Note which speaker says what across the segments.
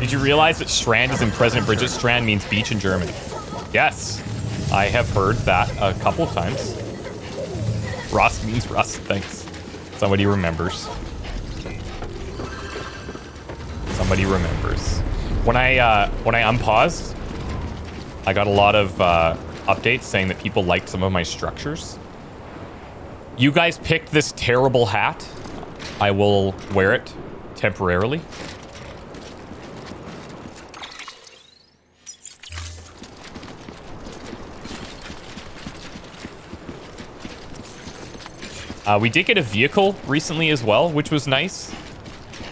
Speaker 1: Did you realize that Strand is in President Bridget? Strand means beach in German. Yes, I have heard that a couple of times. Rust means rust. Thanks. Somebody remembers. Somebody remembers. When I unpaused, I got a lot of updates saying that people liked some of my structures. You guys picked this terrible hat. I will wear it temporarily. We did get a vehicle recently as well, which was nice.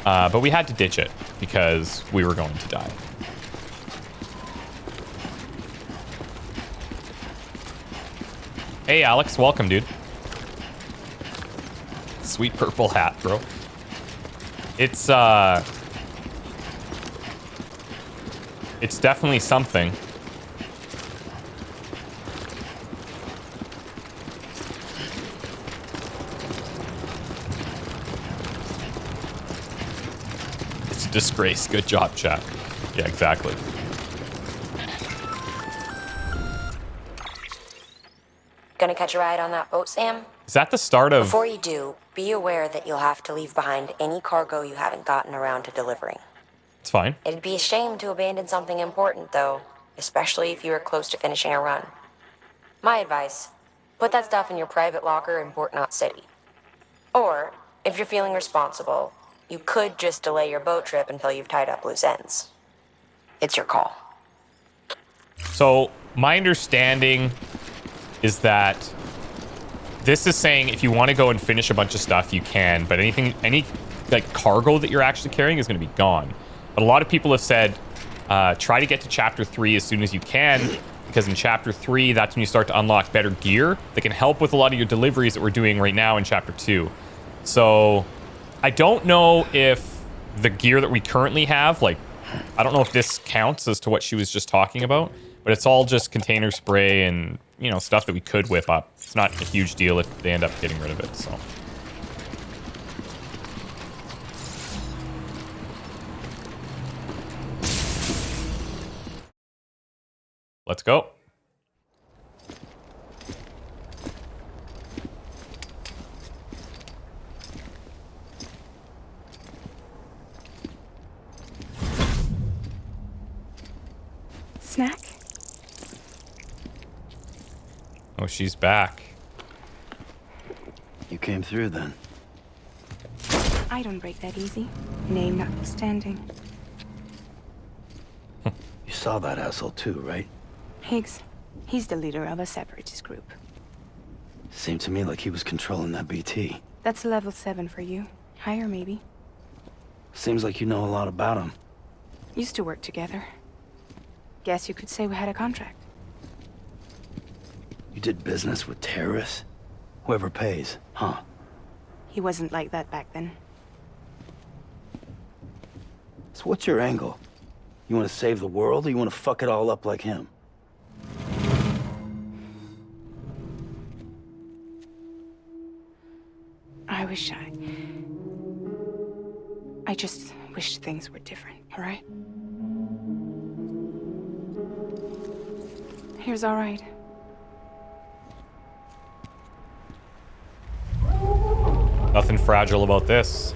Speaker 1: But we had to ditch it because we were going to die. Hey, Alex. Welcome, dude. Sweet purple hat, bro. It's definitely something. Disgrace. Good job, chat. Yeah, exactly.
Speaker 2: Gonna catch a ride on that boat, Sam?
Speaker 1: Is that the start of...
Speaker 2: Before you do, be aware that you'll have to leave behind any cargo you haven't gotten around to delivering.
Speaker 1: It's fine.
Speaker 2: It'd be a shame to abandon something important, though, especially if you were close to finishing a run. My advice, put that stuff in your private locker in Port Knot City. Or, if you're feeling responsible, you could just delay your boat trip until you've tied up loose ends. It's your call.
Speaker 1: So, my understanding is that this is saying if you want to go and finish a bunch of stuff, you can, but any like cargo that you're actually carrying is going to be gone. But a lot of people have said, try to get to chapter 3 as soon as you can, because in chapter 3, that's when you start to unlock better gear that can help with a lot of your deliveries that we're doing right now in chapter 2. So I don't know if the gear that we currently have, like, I don't know if this counts as to what she was just talking about, but it's all just container spray and, you know, stuff that we could whip up. It's not a huge deal if they end up getting rid of it, so. Let's go.
Speaker 3: Snack?
Speaker 1: Oh, she's back.
Speaker 4: You came through then.
Speaker 3: I don't break that easy. Name notwithstanding.
Speaker 4: You saw that asshole too, right?
Speaker 3: Higgs. He's the leader of a separatist group.
Speaker 4: Seemed to me like he was controlling that BT.
Speaker 3: That's level 7 for you. Higher, maybe.
Speaker 4: Seems like you know a lot about him.
Speaker 3: Used to work together. Guess you could say we had a contract.
Speaker 4: You did business with terrorists? Whoever pays, huh?
Speaker 3: He wasn't like that back then.
Speaker 4: So what's your angle? You want to save the world, or you want to fuck it all up like him?
Speaker 3: I just wish things were different, all right? Here's all right.
Speaker 1: Nothing fragile about this.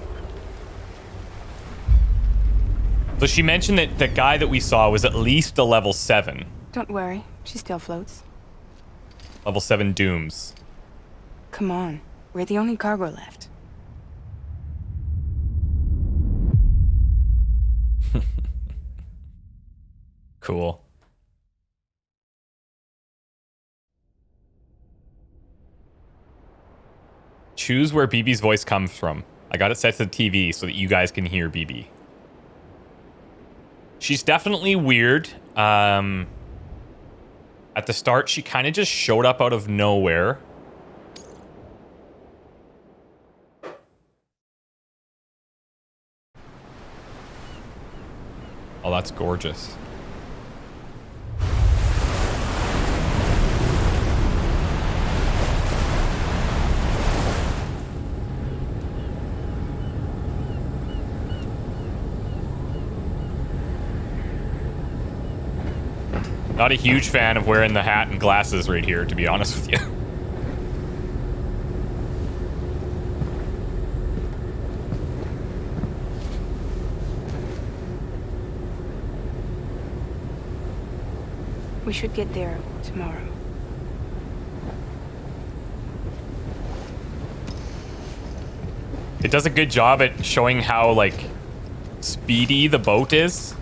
Speaker 1: So she mentioned that the guy that we saw was at least a level 7.
Speaker 3: Don't worry, she still floats.
Speaker 1: Level 7 dooms.
Speaker 3: Come on, we're the only cargo left.
Speaker 1: Cool. Choose where BB's voice comes from. I got it set to the TV so that you guys can hear BB. She's definitely weird. At the start, she kind of just showed up out of nowhere. Oh, that's gorgeous. Not a huge fan of wearing the hat and glasses right here, to be honest with you.
Speaker 3: We should get there tomorrow.
Speaker 1: It does a good job at showing how, like, speedy the boat is,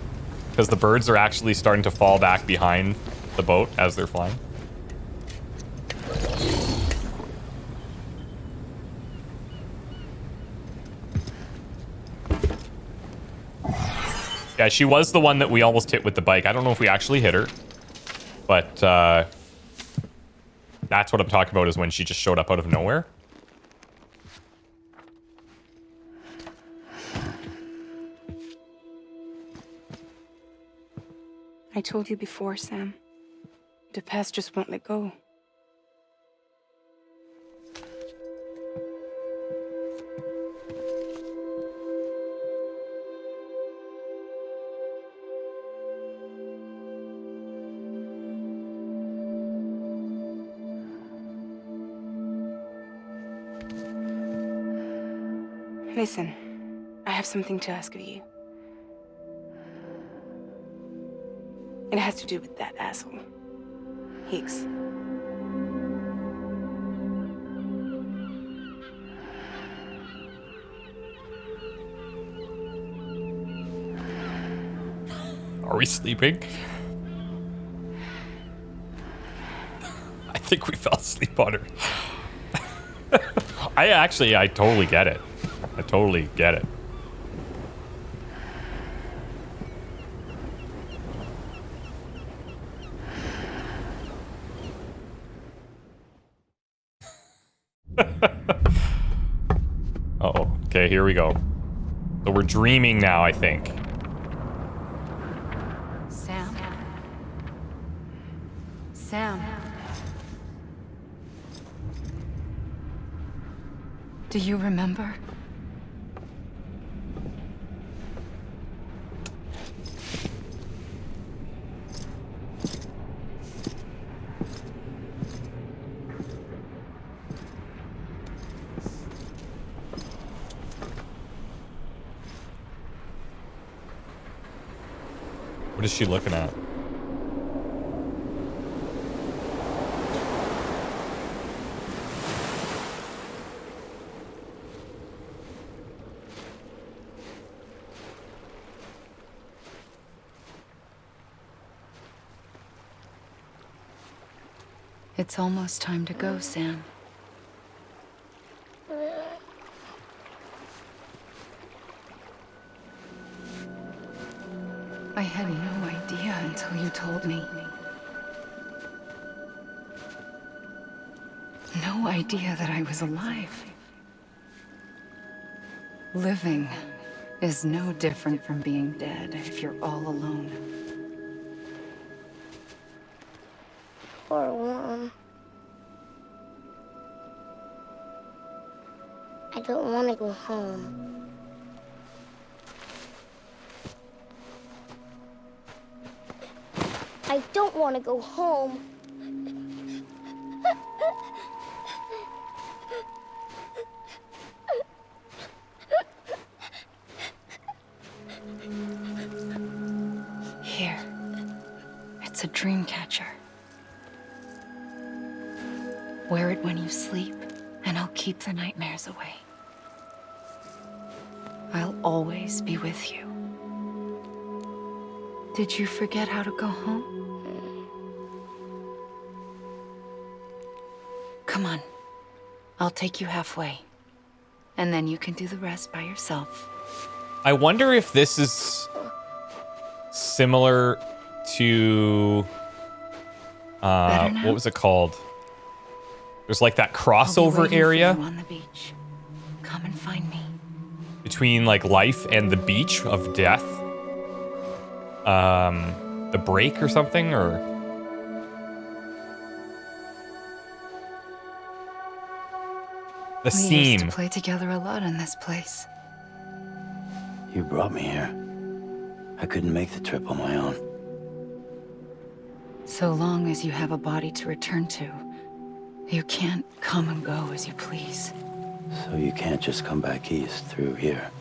Speaker 1: because the birds are actually starting to fall back behind the boat as they're flying. Yeah, she was the one that we almost hit with the bike. I don't know if we actually hit her, but that's what I'm talking about, is when she just showed up out of nowhere.
Speaker 3: I told you before, Sam. The past just won't let go. Listen, I have something to ask of you. It has to do with that asshole, Higgs.
Speaker 1: Are we sleeping? I think we fell asleep on her. I totally get it. I totally get it. Uh-oh. Okay, here we go. So we're dreaming now, I think.
Speaker 5: Sam? Sam? Do you remember?
Speaker 1: What is she looking at?
Speaker 5: It's almost time to go, Sam. I had no idea until you told me. No idea that I was alive. Living is no different from being dead if you're all alone.
Speaker 6: Or warm. I don't want to go home. I don't want to go home.
Speaker 5: Here. It's a dream catcher. Wear it when you sleep, and I'll keep the nightmares away. I'll always be with you. Did you forget how to go home? Come on. I'll take you halfway. And then you can do the rest by yourself.
Speaker 1: I wonder if this is similar to what was it called? There's like that crossover area
Speaker 5: on the beach. Come and find me.
Speaker 1: between like life and the beach of death. The break or something, or the
Speaker 5: We
Speaker 1: seam.
Speaker 5: used to play together a lot in this place.
Speaker 4: You brought me here. I couldn't make the trip on my own.
Speaker 5: So long as you have a body to return to, you can't come and go as you please.
Speaker 4: So you can't just come back east through here.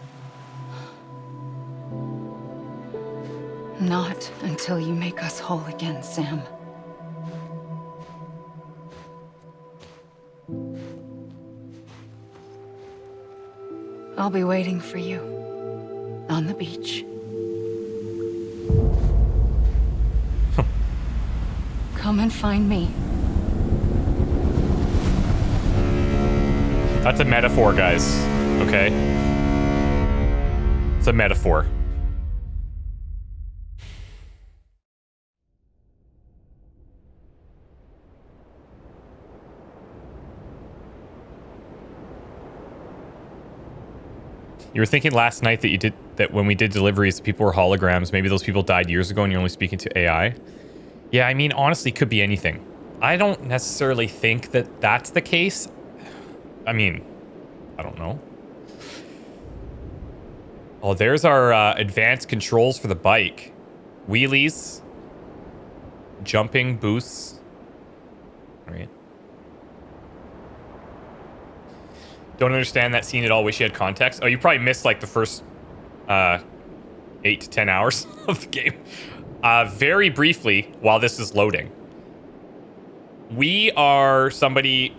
Speaker 5: Not until you make us whole again, Sam. I'll be waiting for you on the beach. Come and find me.
Speaker 1: That's a metaphor, guys. Okay? It's a metaphor. You were thinking last night that when we did deliveries, people were holograms. Maybe those people died years ago and you're only speaking to AI. Yeah, I mean, honestly, it could be anything. I don't necessarily think that that's the case. I mean, I don't know. Oh, there's our advanced controls for the bike. Wheelies. Jumping, boosts. All right. Don't understand that scene at all. Wish you had context. Oh, you probably missed like the first 8 to 10 hours of the game. Very briefly, while this is loading, we are somebody.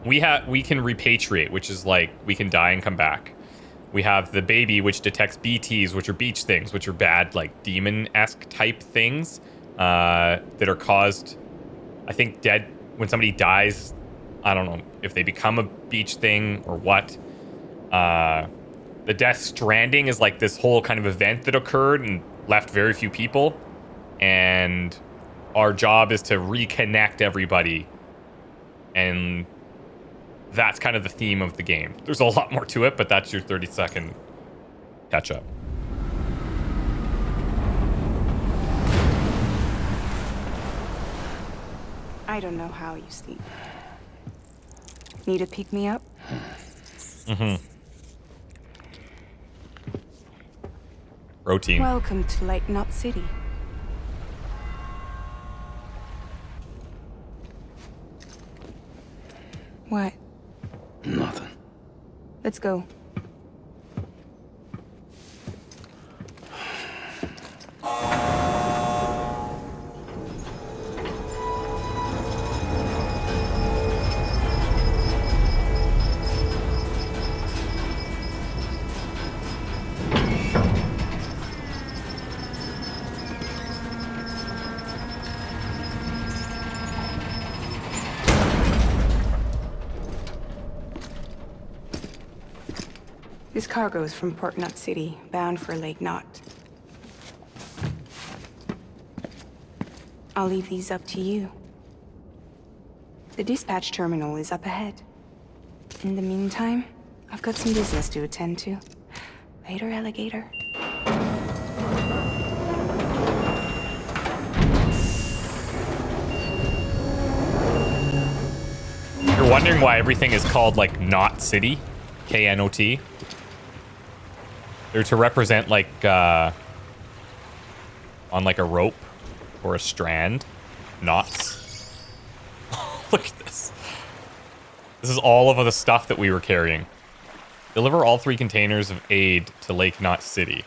Speaker 1: We can repatriate, which is like we can die and come back. We have the baby, which detects BTs, which are beach things, which are bad, like demon-esque type things that are caused, I think, dead when somebody dies. I don't know if they become a beach thing or what. The Death Stranding is like this whole kind of event that occurred and left very few people. And our job is to reconnect everybody. And that's kind of the theme of the game. There's a lot more to it, but that's your 30-second catch-up.
Speaker 3: I don't know how you sleep. Need to pick me up?
Speaker 1: Mm-hmm. Protein.
Speaker 3: Welcome to Lake Knot City. What?
Speaker 4: Nothing.
Speaker 3: Let's go. This cargo is from Port Knot City, bound for Lake Knot. I'll leave these up to you. The dispatch terminal is up ahead. In the meantime, I've got some business to attend to. Later, alligator.
Speaker 1: You're wondering why everything is called like Knot City, K-N-O-T. They're to represent like on like a rope or a strand, knots. Look at this. This is all of the stuff that we were carrying. Deliver all 3 containers of aid to Lake Knot City.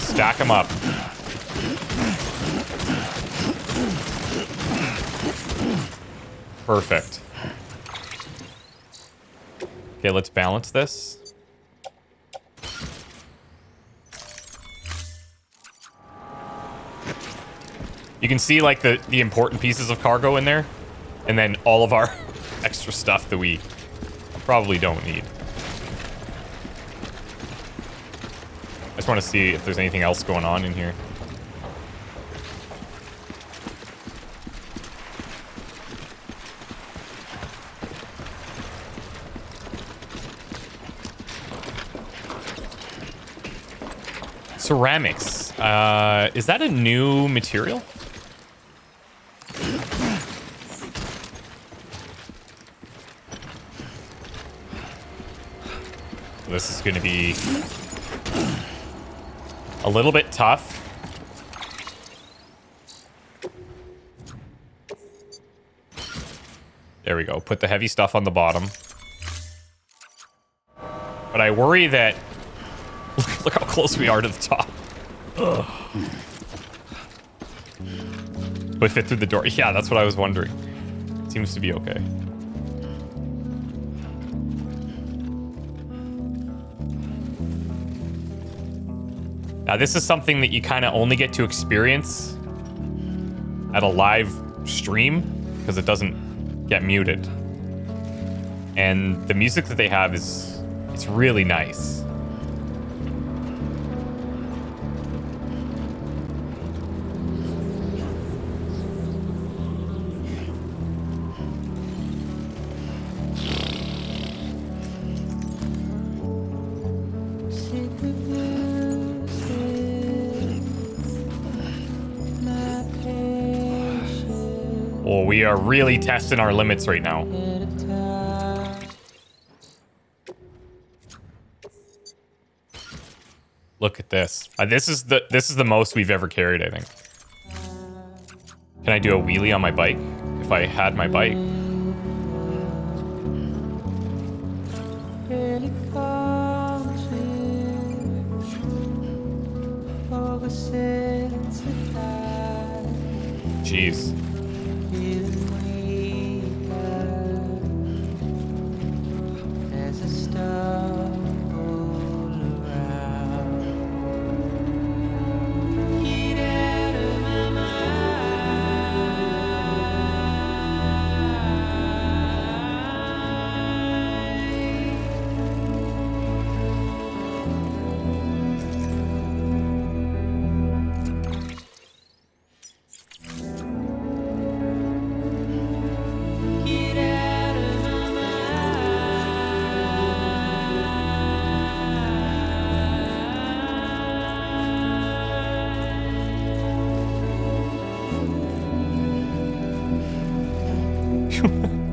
Speaker 1: Stack them up. Perfect. Okay, let's balance this. You can see like the important pieces of cargo in there, and then all of our extra stuff that we probably don't need. I just want to see if there's anything else going on in here. Ceramics. Is that a new material? This is going to be a little bit tough. There we go. Put the heavy stuff on the bottom. But I worry that... Look how close we are to the top. Ugh. We fit through the door. Yeah, that's what I was wondering. Seems to be okay. Now, this is something that you kind of only get to experience at a live stream because it doesn't get muted. And the music that they have it's really nice. Oh, we are really testing our limits right now. Look at this. This is the most we've ever carried, I think. Can I do a wheelie on my bike? If I had my bike. Jeez.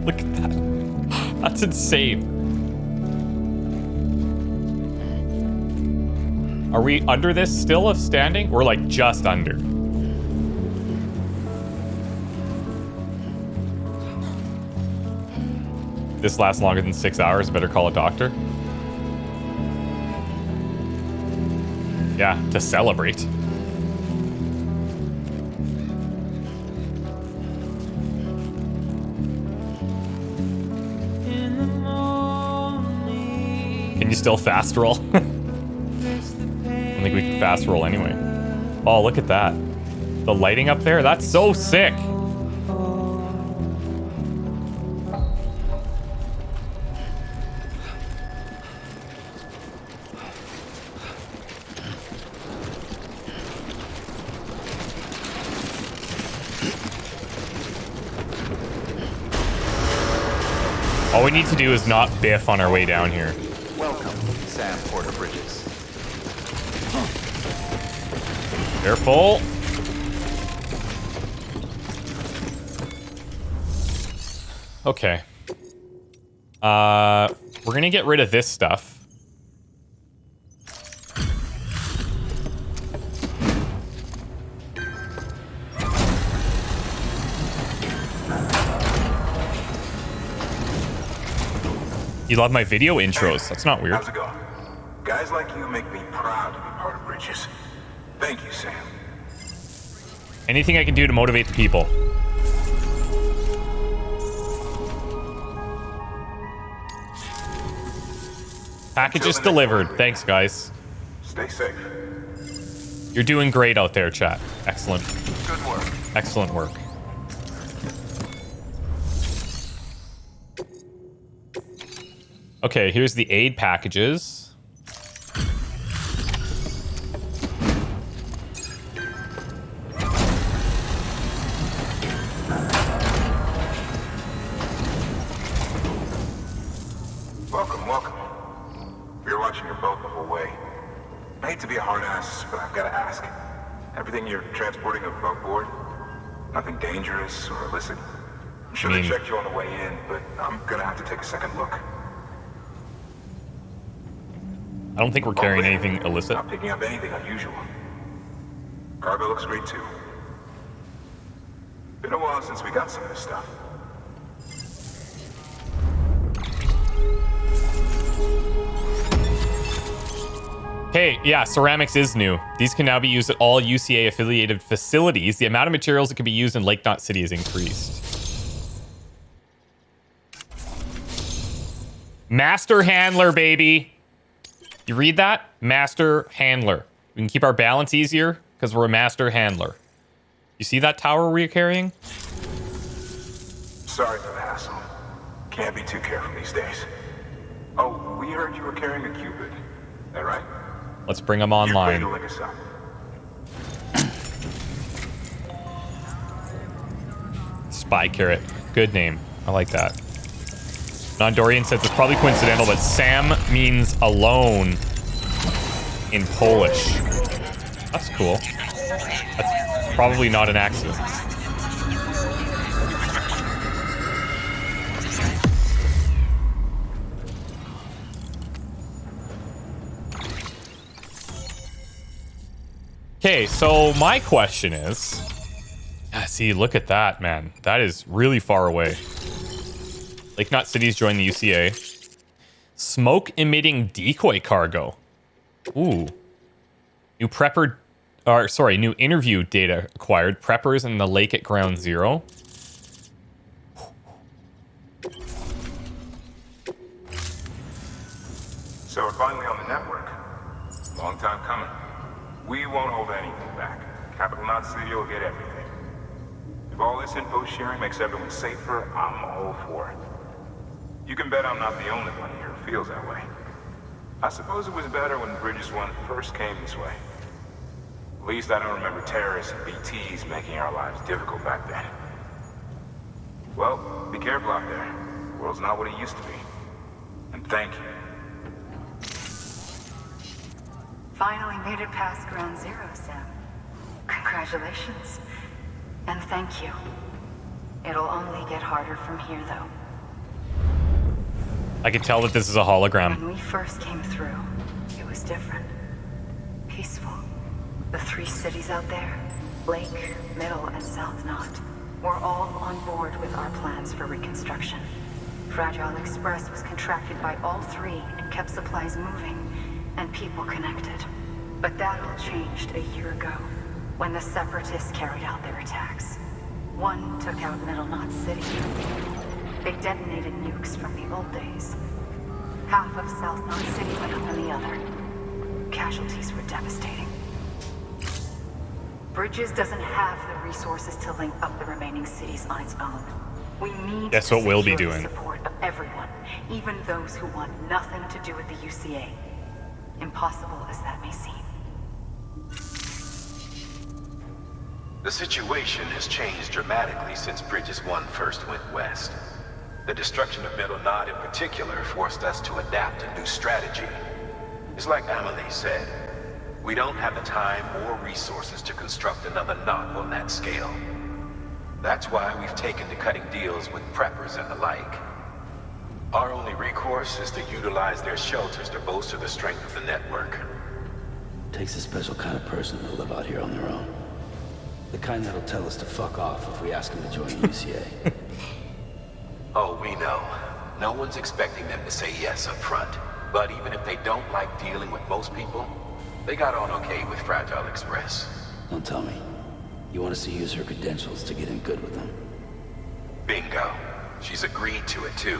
Speaker 1: Look at that. That's insane. Are we under this still of standing? We're like just under. This lasts longer than 6 hours. Better call a doctor. Yeah, to celebrate. Can you still fast roll? I don't think we can fast roll anyway. Oh, look at that. The lighting up there, that's so sick. All we need to do is not biff on our way down here.
Speaker 7: Welcome, Sam Porter Bridges.
Speaker 1: Careful. Okay. We're gonna get rid of this stuff. You love my video intros. That's not weird.
Speaker 8: How's it going? Guys like you make me proud to be part of Bridges. Thank you, Sam.
Speaker 1: Anything I can do to motivate the people. Packages delivered. Thanks, guys.
Speaker 8: Stay safe.
Speaker 1: You're doing great out there, chat. Excellent.
Speaker 8: Good work.
Speaker 1: Excellent work. Okay, here's the aid packages.
Speaker 8: Welcome, welcome. We were watching your boat the whole way. I hate to be a hard ass, but I've got to ask. Everything you're transporting above board? Nothing dangerous or illicit? I'm sure they checked you on the way in, but I'm gonna have to take a second look.
Speaker 1: I don't think we're carrying anything illicit.
Speaker 8: Not picking up anything unusual. Cargo looks great too. Been a while since we got some of this stuff.
Speaker 1: Hey, yeah, ceramics is new. These can now be used at all UCA affiliated facilities. The amount of materials that can be used in Lake Knot City has increased. Master handler, baby. You read that? Master handler. We can keep our balance easier because we're a master handler. You see that tower we're carrying?
Speaker 8: Sorry for the hassle. Can't be too careful these days. Oh, we heard you were carrying a Cupid. That right?
Speaker 1: Let's bring them
Speaker 8: You're free
Speaker 1: online.
Speaker 8: to look us up.
Speaker 1: Spy Carrot. Good name. I like that. Nondorian says it's probably coincidental, but Sam means alone in Polish. That's cool. That's probably not an accident. Okay, so my question is... see, look at that, man. That is really far away. Lake Knot City's joined the UCA. Smoke-emitting decoy cargo. Ooh. New interview data acquired. Preppers in the lake at Ground Zero.
Speaker 8: So we're finally on the network. Long time coming. We won't hold anything back. Capital Knot City will get everything. If all this info sharing makes everyone safer, I'm all for it. You can bet I'm not the only one here who feels that way. I suppose it was better when Bridges 1 first came this way. At least I don't remember terrorists and BTs making our lives difficult back then. Well, be careful out there. The world's not what it used to be. And thank you.
Speaker 5: Finally made it past Ground Zero, Sam. Congratulations. And thank you. It'll only get harder from here, though.
Speaker 1: I can tell that this is a hologram.
Speaker 5: When we first came through, it was different. Peaceful. The 3 cities out there, Lake, Middle, and South Knot, were all on board with our plans for reconstruction. Fragile Express was contracted by all 3 and kept supplies moving and people connected. But that all changed a year ago, when the Separatists carried out their attacks. One took out Middle Knot City. They detonated nukes from the old days. Half of South Knot City went up in the other. Casualties were devastating. Bridges doesn't have the resources to link up the remaining cities on its own. We need
Speaker 1: That's
Speaker 5: to
Speaker 1: what we'll be
Speaker 5: secure
Speaker 1: doing.
Speaker 5: the support of everyone, even those who want nothing to do with the UCA. Impossible as that may seem.
Speaker 9: The situation has changed dramatically since Bridges 1 first went west. The destruction of Middle Knot in particular forced us to adapt a new strategy. It's like Amelie said, we don't have the time or resources to construct another knot on that scale. That's why we've taken to cutting deals with preppers and the like. Our only recourse is to utilize their shelters to bolster the strength of the network.
Speaker 4: Takes a special kind of person to live out here on their own. The kind that'll tell us to fuck off if we ask them to join the UCA.
Speaker 9: Oh, we know. No one's expecting them to say yes up front. But even if they don't like dealing with most people, they got on okay with Fragile Express.
Speaker 4: Don't tell me. You want us to use her credentials to get in good with them?
Speaker 9: Bingo. She's agreed to it too.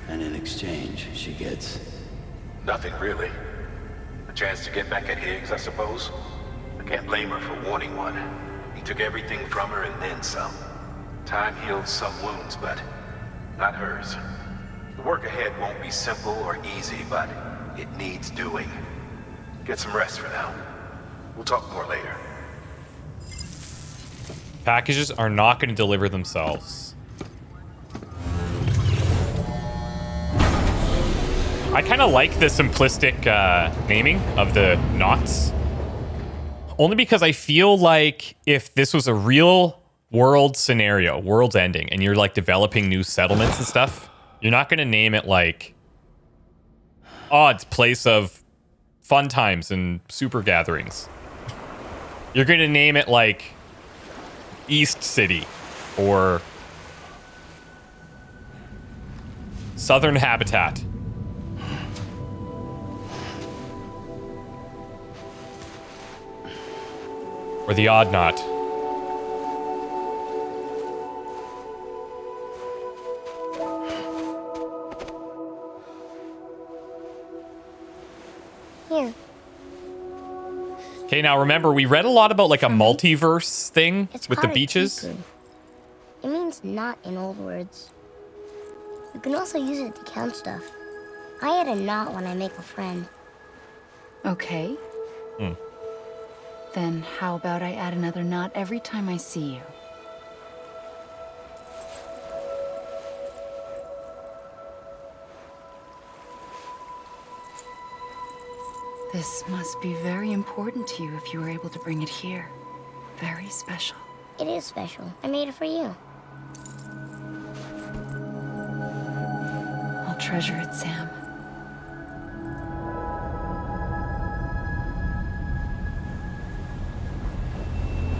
Speaker 4: And in exchange, she gets...
Speaker 9: Nothing really. A chance to get back at Higgs, I suppose. I can't blame her for wanting one. He took everything from her and then some. Time healed some wounds, but not hers. The work ahead won't be simple or easy, but it needs doing. Get some rest for now. We'll talk more later.
Speaker 1: Packages are not going to deliver themselves. I kind of like the simplistic naming of the knots. Only because I feel like if this was a real world scenario, world's ending, and you're like developing new settlements and stuff, you're not going to name it like, oh, it's place of fun times and super gatherings. You're going to name it like East City or Southern Habitat. Or the odd knot.
Speaker 6: Here.
Speaker 1: Okay, now remember, we read a lot about like a multiverse thing
Speaker 6: It's
Speaker 1: with the
Speaker 6: called a
Speaker 1: beaches.
Speaker 6: kiku. It means knot in old words. You can also use it to count stuff. I add a knot when I make a friend.
Speaker 10: Okay. Then how about I add another knot every time I see you? This must be very important to you if you were able to bring it here. Very special.
Speaker 6: It is special. I made it for you.
Speaker 10: I'll treasure it, Sam.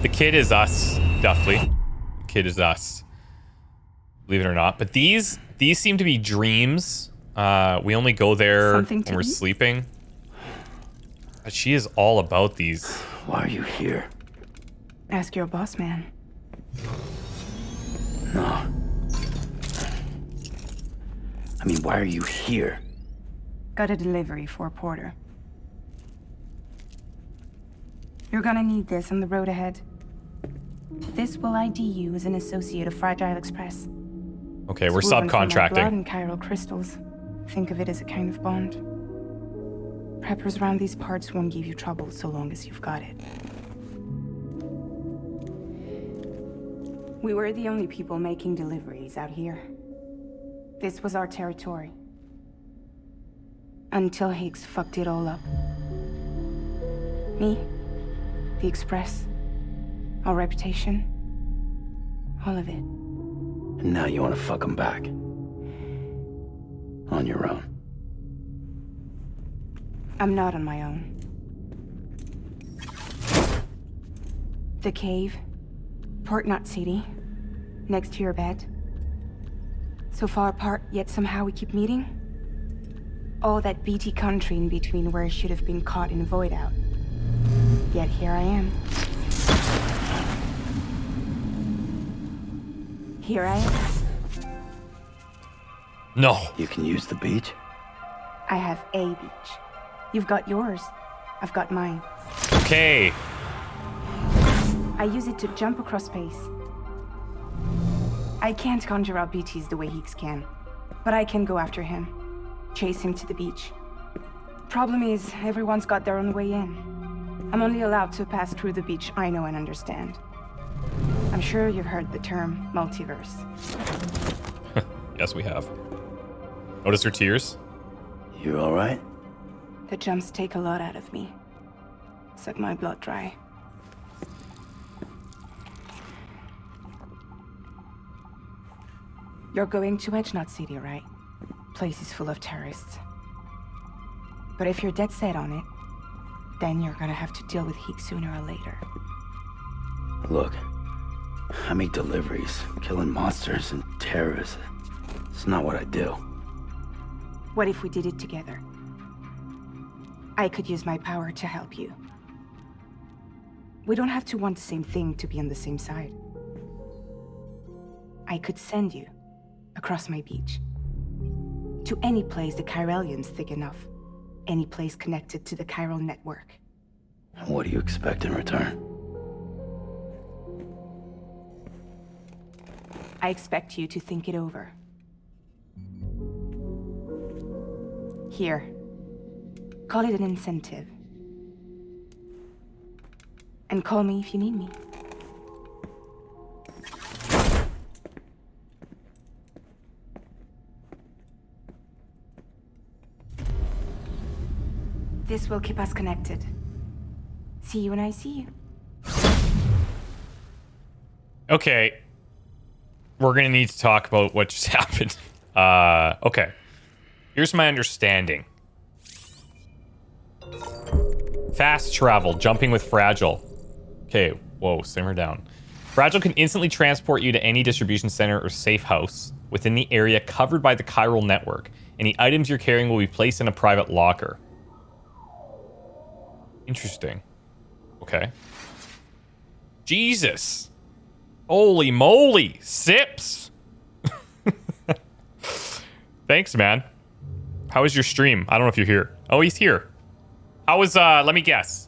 Speaker 1: The kid is us, Duffley. The kid is us. Believe it or not. But these seem to be dreams. We only go there
Speaker 3: Something
Speaker 1: when
Speaker 3: to
Speaker 1: we're
Speaker 3: eat?
Speaker 1: sleeping. But she is all about these.
Speaker 4: Why are you here?
Speaker 3: Ask your boss man.
Speaker 4: No. I mean, why are you here?
Speaker 3: Got a delivery for Porter. You're gonna need this on the road ahead. This will ID you as an associate of Fragile Express.
Speaker 1: Okay, we're
Speaker 3: It's woven from my blood
Speaker 1: subcontracting.
Speaker 3: and chiral crystals. Think of it as a kind of bond. Preppers around these parts won't give you trouble so long as you've got it. We were the only people making deliveries out here. This was our territory. Until Higgs fucked it all up. Me, the Express, our reputation, all of it.
Speaker 4: And now you want to fuck them back. On your own.
Speaker 3: I'm not on my own. The cave, Port Knot City, next to your bed. So far apart, yet somehow we keep meeting. All that BT country in between where I should have been caught in void out. Yet here I am. Here I am.
Speaker 1: No.
Speaker 4: You can use the beach?
Speaker 3: I have a beach. You've got yours. I've got mine.
Speaker 1: Okay.
Speaker 3: I use it to jump across space. I can't conjure up BTs the way Higgs can, but I can go after him. Chase him to the beach. Problem is, everyone's got their own way in. I'm only allowed to pass through the beach I know and understand. I'm sure you've heard the term multiverse.
Speaker 1: Yes, we have. Notice her tears?
Speaker 4: You alright?
Speaker 3: The jumps take a lot out of me. Suck my blood dry. You're going to Edge Knot City, right? Place is full of terrorists. But if you're dead set on it, then you're gonna have to deal with Higgs sooner or later.
Speaker 4: Look, I make deliveries, killing monsters and terrorists. It's not what I do.
Speaker 3: What if we did it together? I could use my power to help you. We don't have to want the same thing to be on the same side. I could send you across my beach. To any place the Chiralian's thick enough. Any place connected to the chiral network.
Speaker 4: What do you expect in return?
Speaker 3: I expect you to think it over. Here. Call it an incentive. And call me if you need me. This will keep us connected. See you when I see you.
Speaker 1: Okay. We're going to need to talk about what just happened. Okay. Here's my understanding. Fast travel, jumping with Fragile. Okay, whoa, simmer down. Fragile can instantly transport you to any distribution center or safe house within the area covered by the chiral network. Any items you're carrying will be placed in a private locker. Interesting. Okay. Jesus. Holy moly. Sips. Thanks, man. How was your stream? I don't know if you're here. Oh, he's here. How was, let me guess.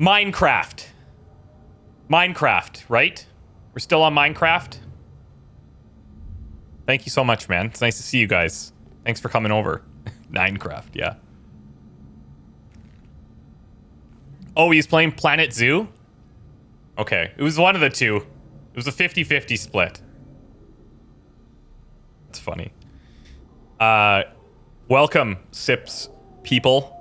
Speaker 1: Minecraft. Minecraft, right? We're still on Minecraft? Thank you so much, man. It's nice to see you guys. Thanks for coming over. Minecraft, yeah. Oh, he's playing Planet Zoo? Okay, it was one of the two. It was a 50-50 split. That's funny. Welcome, Sips people.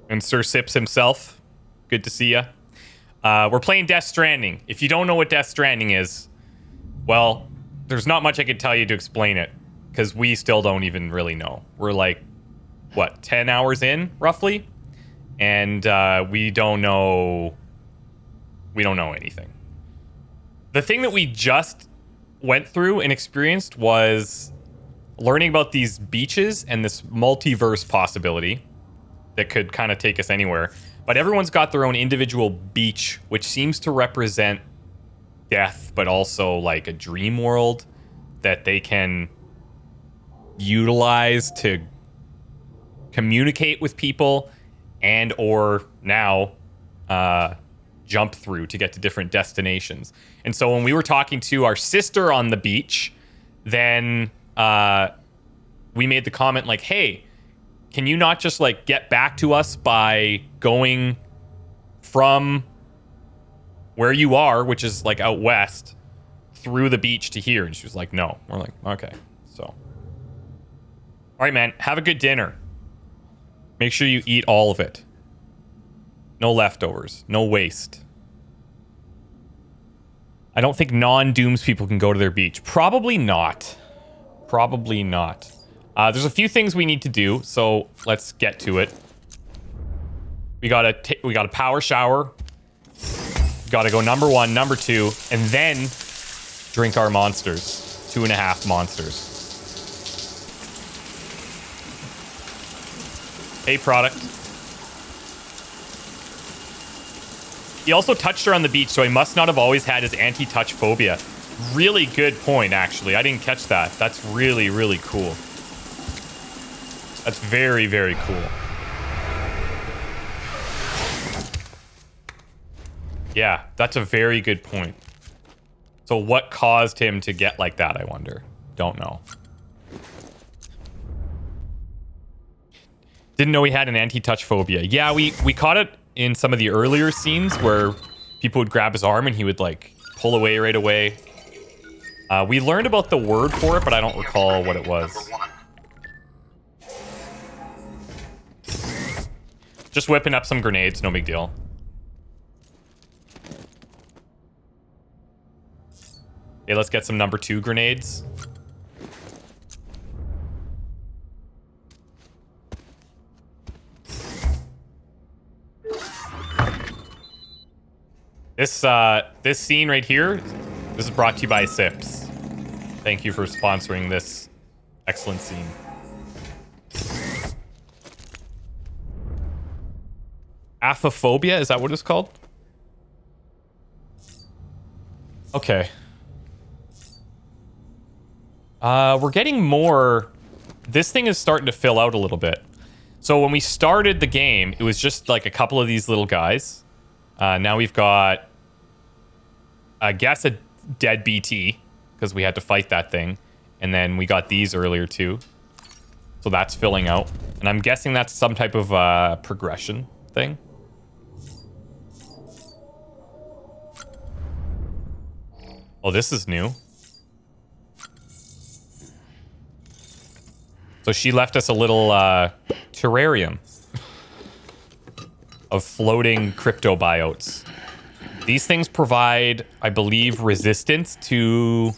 Speaker 1: And Sir Sips himself. Good to see ya. We're playing Death Stranding. If you don't know what Death Stranding is, well, there's not much I could tell you to explain it, because we still don't even really know. We're like, what, 10 hours in, roughly? And we don't know anything. The thing that we just went through and experienced was learning about these beaches and this multiverse possibility that could kind of take us anywhere. But everyone's got their own individual beach, which seems to represent death, but also like a dream world that they can utilize to communicate with people and or now jump through to get to different destinations. And so when we were talking to our sister on the beach, then we made the comment like, hey, can you not just like get back to us by going from where you are, which is like out west, through the beach to here? And she was like, no. We're like, okay. So, all right, man, have a good dinner. Make sure you eat all of it. No leftovers, no waste. I don't think non-Dooms people can go to their beach. Probably not. Probably not. There's a few things we need to do, so let's get to it. We gotta power shower. Gotta go number 1, number 2, and then drink our monsters. 2.5 monsters. Hey, product. He also touched her on the beach, so he must not have always had his anti-touch phobia. Really good point, actually. I didn't catch that. That's really, really cool. That's very, very cool. Yeah, that's a very good point. So what caused him to get like that, I wonder? Don't know. Didn't know he had an anti-touch phobia. Yeah, we caught it in some of the earlier scenes where people would grab his arm and he would like pull away right away. We learned about the word for it, but I don't recall what it was. Just whipping up some grenades, no big deal. Okay, let's get some number 2 grenades. This scene right here, this is brought to you by Sips. Thank you for sponsoring this excellent scene. Aphophobia, is that what it's called? Okay. We're getting more. This thing is starting to fill out a little bit. So when we started the game, it was just like a couple of these little guys. Now we've got, I guess, a dead BT, because we had to fight that thing. And then we got these earlier too. So that's filling out. And I'm guessing that's some type of progression thing. Oh, this is new. So she left us a little terrarium of floating cryptobiotes. These things provide, I believe, resistance to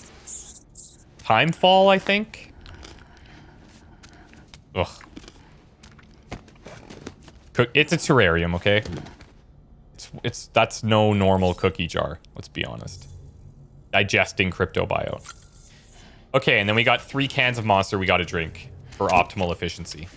Speaker 1: timefall, I think. Ugh. It's a terrarium, okay? That's no normal cookie jar, let's be honest. Digesting cryptobiote. Okay, and then we got 3 cans of monster we gotta drink for optimal efficiency.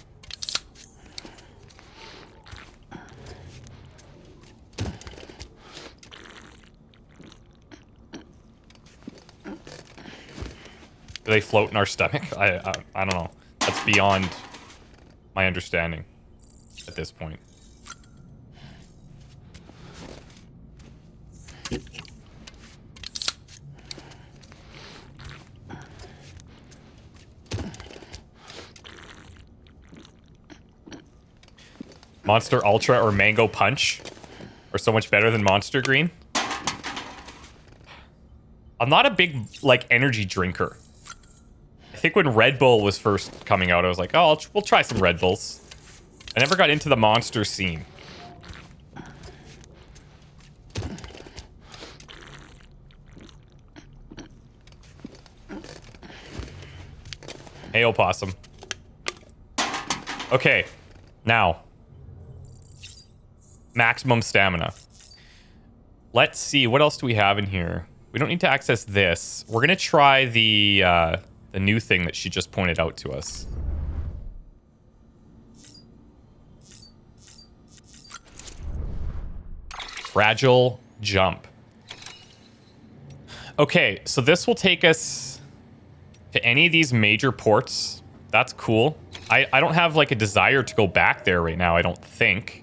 Speaker 1: Do they float in our stomach? I don't know. That's beyond my understanding at this point. Monster Ultra or Mango Punch are so much better than Monster Green. I'm not a big, like, energy drinker. I think when Red Bull was first coming out, I was like, oh, we'll try some Red Bulls. I never got into the Monster scene. Hey, opossum. Okay, now. Maximum stamina. Let's see, what else do we have in here? We don't need to access this. We're gonna try the new thing that she just pointed out to us. Fragile jump. Okay, so this will take us to any of these major ports. That's cool. I don't have like a desire to go back there right now, I don't think.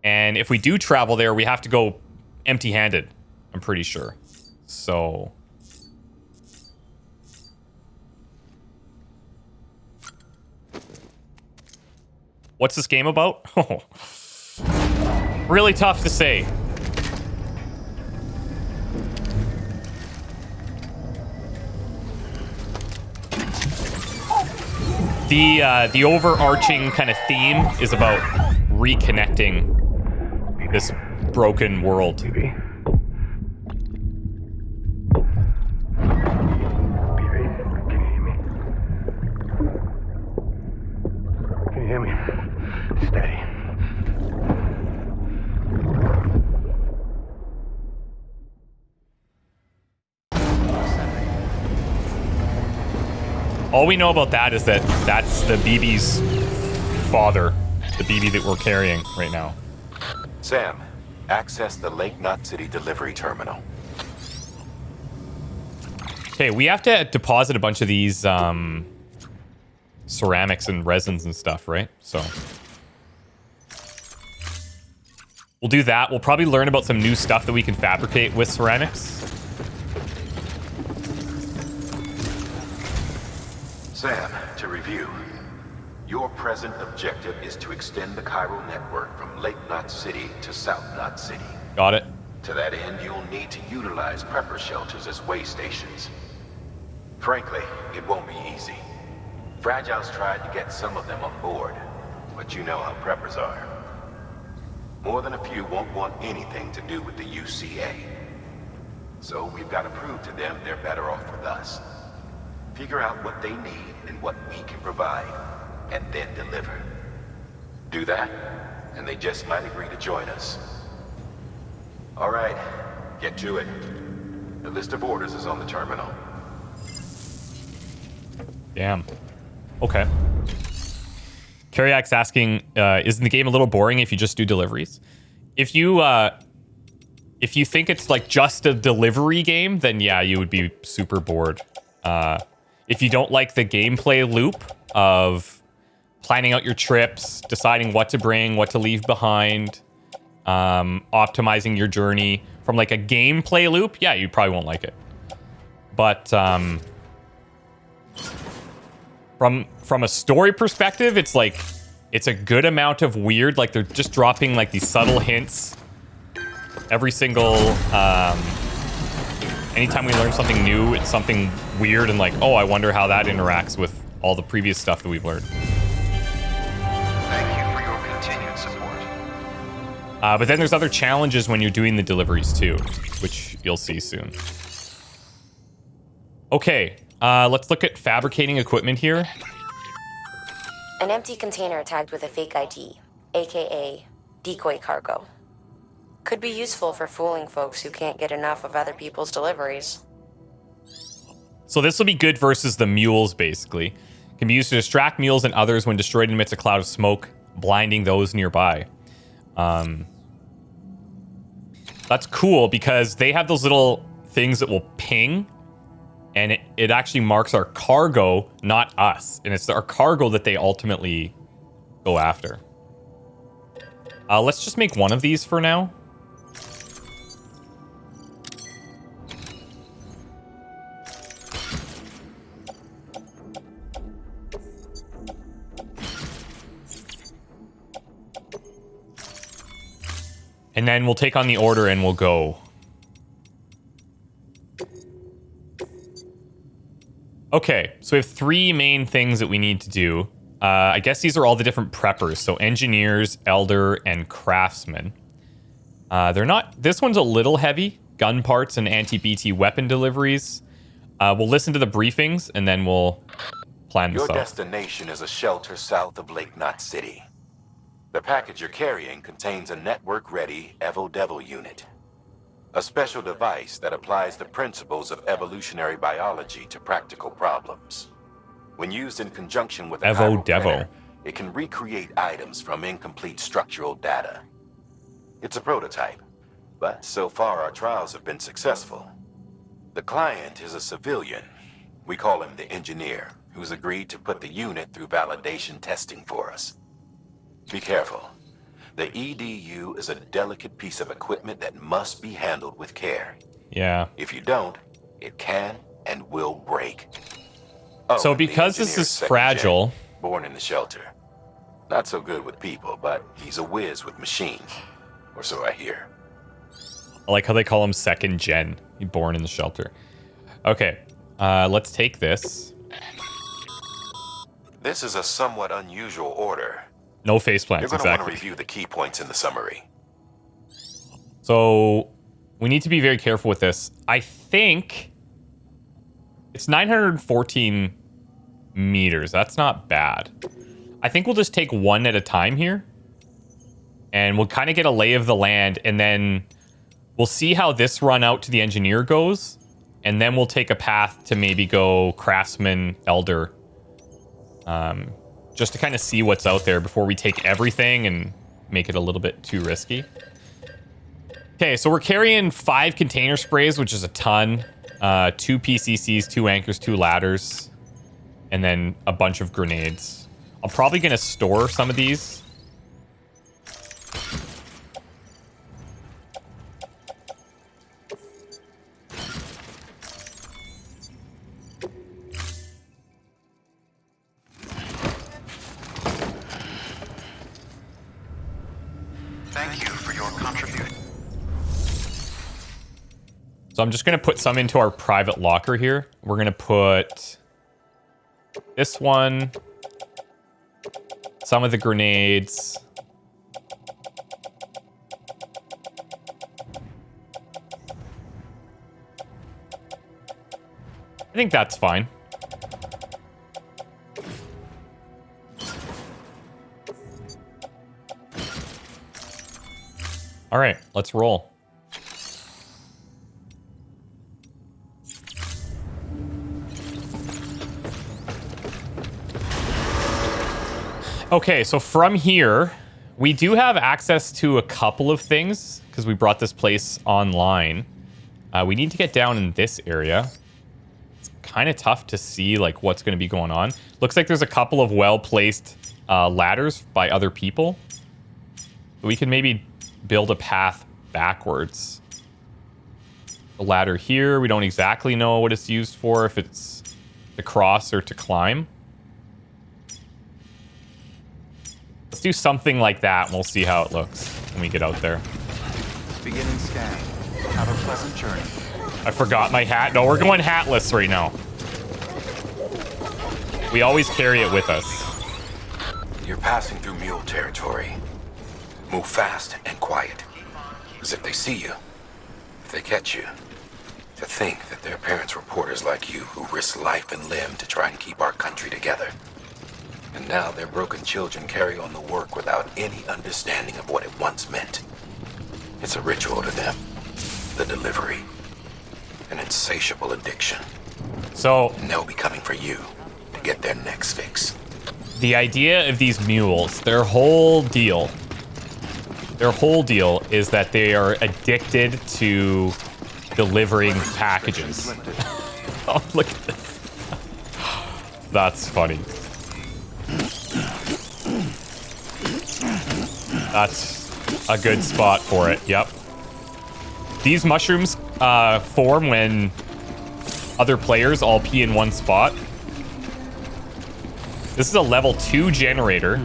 Speaker 1: And if we do travel there, we have to go empty-handed, I'm pretty sure. So... what's this game about? Oh. Really tough to say. The overarching kind of theme is about reconnecting this broken world.
Speaker 11: Baby. Can you hear me? Steady.
Speaker 1: All we know about that is that that's the BB's father, the BB that we're carrying right now.
Speaker 9: Sam, access the Lake Knot City delivery terminal.
Speaker 1: Okay, we have to deposit a bunch of these ceramics and resins and stuff, right? So we'll do that. We'll probably learn about some new stuff that we can fabricate with ceramics.
Speaker 9: Sam, to review, your present objective is to extend the chiral network from Lake Knot City to South Knot City.
Speaker 1: Got it.
Speaker 9: To that end, you'll need to utilize prepper shelters as way stations. Frankly, it won't be easy. Fragile's tried to get some of them on board, but you know how preppers are. More than a few won't want anything to do with the UCA. So we've got to prove to them they're better off with us. Figure out what they need and what we can provide, and then deliver. Do that, and they just might agree to join us. All right, get to it. The list of orders is on the terminal.
Speaker 1: Damn. Okay. Kariak's asking, isn't the game a little boring if you just do deliveries? If you think it's like just a delivery game, then yeah, you would be super bored. If you don't like the gameplay loop of planning out your trips, deciding what to bring, what to leave behind, optimizing your journey from like a gameplay loop, yeah, you probably won't like it. But from a story perspective, it's like it's a good amount of weird. Like they're just dropping like these subtle hints every single. Anytime we learn something new, it's something weird and like, oh, I wonder how that interacts with all the previous stuff that we've learned.
Speaker 9: Thank you for your continued support.
Speaker 1: But then there's other challenges when you're doing the deliveries too, which you'll see soon. Okay, let's look at fabricating equipment here.
Speaker 2: An empty container tagged with a fake ID, aka decoy cargo. Could be useful for fooling folks who can't get enough of other people's deliveries.
Speaker 1: So this will be good versus the mules, basically. Can be used to distract mules and others when destroyed amidst a cloud of smoke, blinding those nearby. That's cool because they have those little things that will ping, and it actually marks our cargo, not us. And it's our cargo that they ultimately go after. Let's just make one of these for now. And then we'll take on the order and we'll go. Okay, so we have 3 main things that we need to do. I guess these are all the different preppers. So engineers, elder, and craftsmen. They're not... This one's a little heavy. Gun parts and anti-BT weapon deliveries. We'll listen to the briefings and then we'll plan this out.
Speaker 9: Your destination is a shelter south of Lake Knot City. The package you're carrying contains a network-ready Evo-Devil unit. A special device that applies the principles of evolutionary biology to practical problems. When used in conjunction with a
Speaker 1: Evo-Devil,
Speaker 9: it can recreate items from incomplete structural data. It's a prototype, but so far our trials have been successful. The client is a civilian. We call him the engineer, who's agreed to put the unit through validation testing for us. Be careful. The EDU is a delicate piece of equipment that must be handled with care.
Speaker 1: Yeah.
Speaker 9: If you don't, it can and will break. Oh,
Speaker 1: so because this is fragile...
Speaker 9: Gen, born in the shelter. Not so good with people, but he's a whiz with machines. Or so I hear.
Speaker 1: I like how they call him second gen. He's born in the shelter. Okay, let's take this.
Speaker 9: This is a somewhat unusual order.
Speaker 1: No faceplants, exactly.
Speaker 9: You're going to want to review the key points in the summary.
Speaker 1: So, we need to be very careful with this. I think it's 914 meters. That's not bad. I think we'll just take one at a time here. And we'll kind of get a lay of the land. And then we'll see how this run out to the engineer goes. And then we'll take a path to maybe go craftsman, elder. Just to kind of see what's out there before we take everything and make it a little bit too risky. Okay, so we're carrying 5 container sprays, which is a ton. 2 PCCs, 2 anchors, 2 ladders, and then a bunch of grenades. I'm probably going to store some of these.
Speaker 7: Thank you for your contribution.
Speaker 1: So I'm just going to put some into our private locker here. We're going to put this one, some of the grenades. I think that's fine. All right, let's roll. Okay, so from here, we do have access to a couple of things because we brought this place online. We need to get down in this area. It's kind of tough to see like what's going to be going on. Looks like there's a couple of well-placed ladders by other people. We can maybe build a path backwards. The ladder here, we don't exactly know what it's used for, if it's to cross or to climb. Let's do something like that and we'll see how it looks when we get out there.
Speaker 7: Beginning scan. Have a pleasant journey.
Speaker 1: I forgot my hat. No, we're going hatless right now. We always carry it with us.
Speaker 9: You're passing through MULE territory. Move fast and quiet. As if they see you, if they catch you. To think that their parents were porters like you who risked life and limb to try and keep our country together. And now their broken children carry on the work without any understanding of what it once meant. It's a ritual to them. The delivery. An insatiable addiction.
Speaker 1: So...
Speaker 9: And they'll be coming for you to get their next fix.
Speaker 1: The idea of these mules, their whole deal is that they are addicted to delivering packages. Oh, look at this. That's funny. That's a good spot for it. Yep. These mushrooms form when other players all pee in one spot. This is a level 2 generator.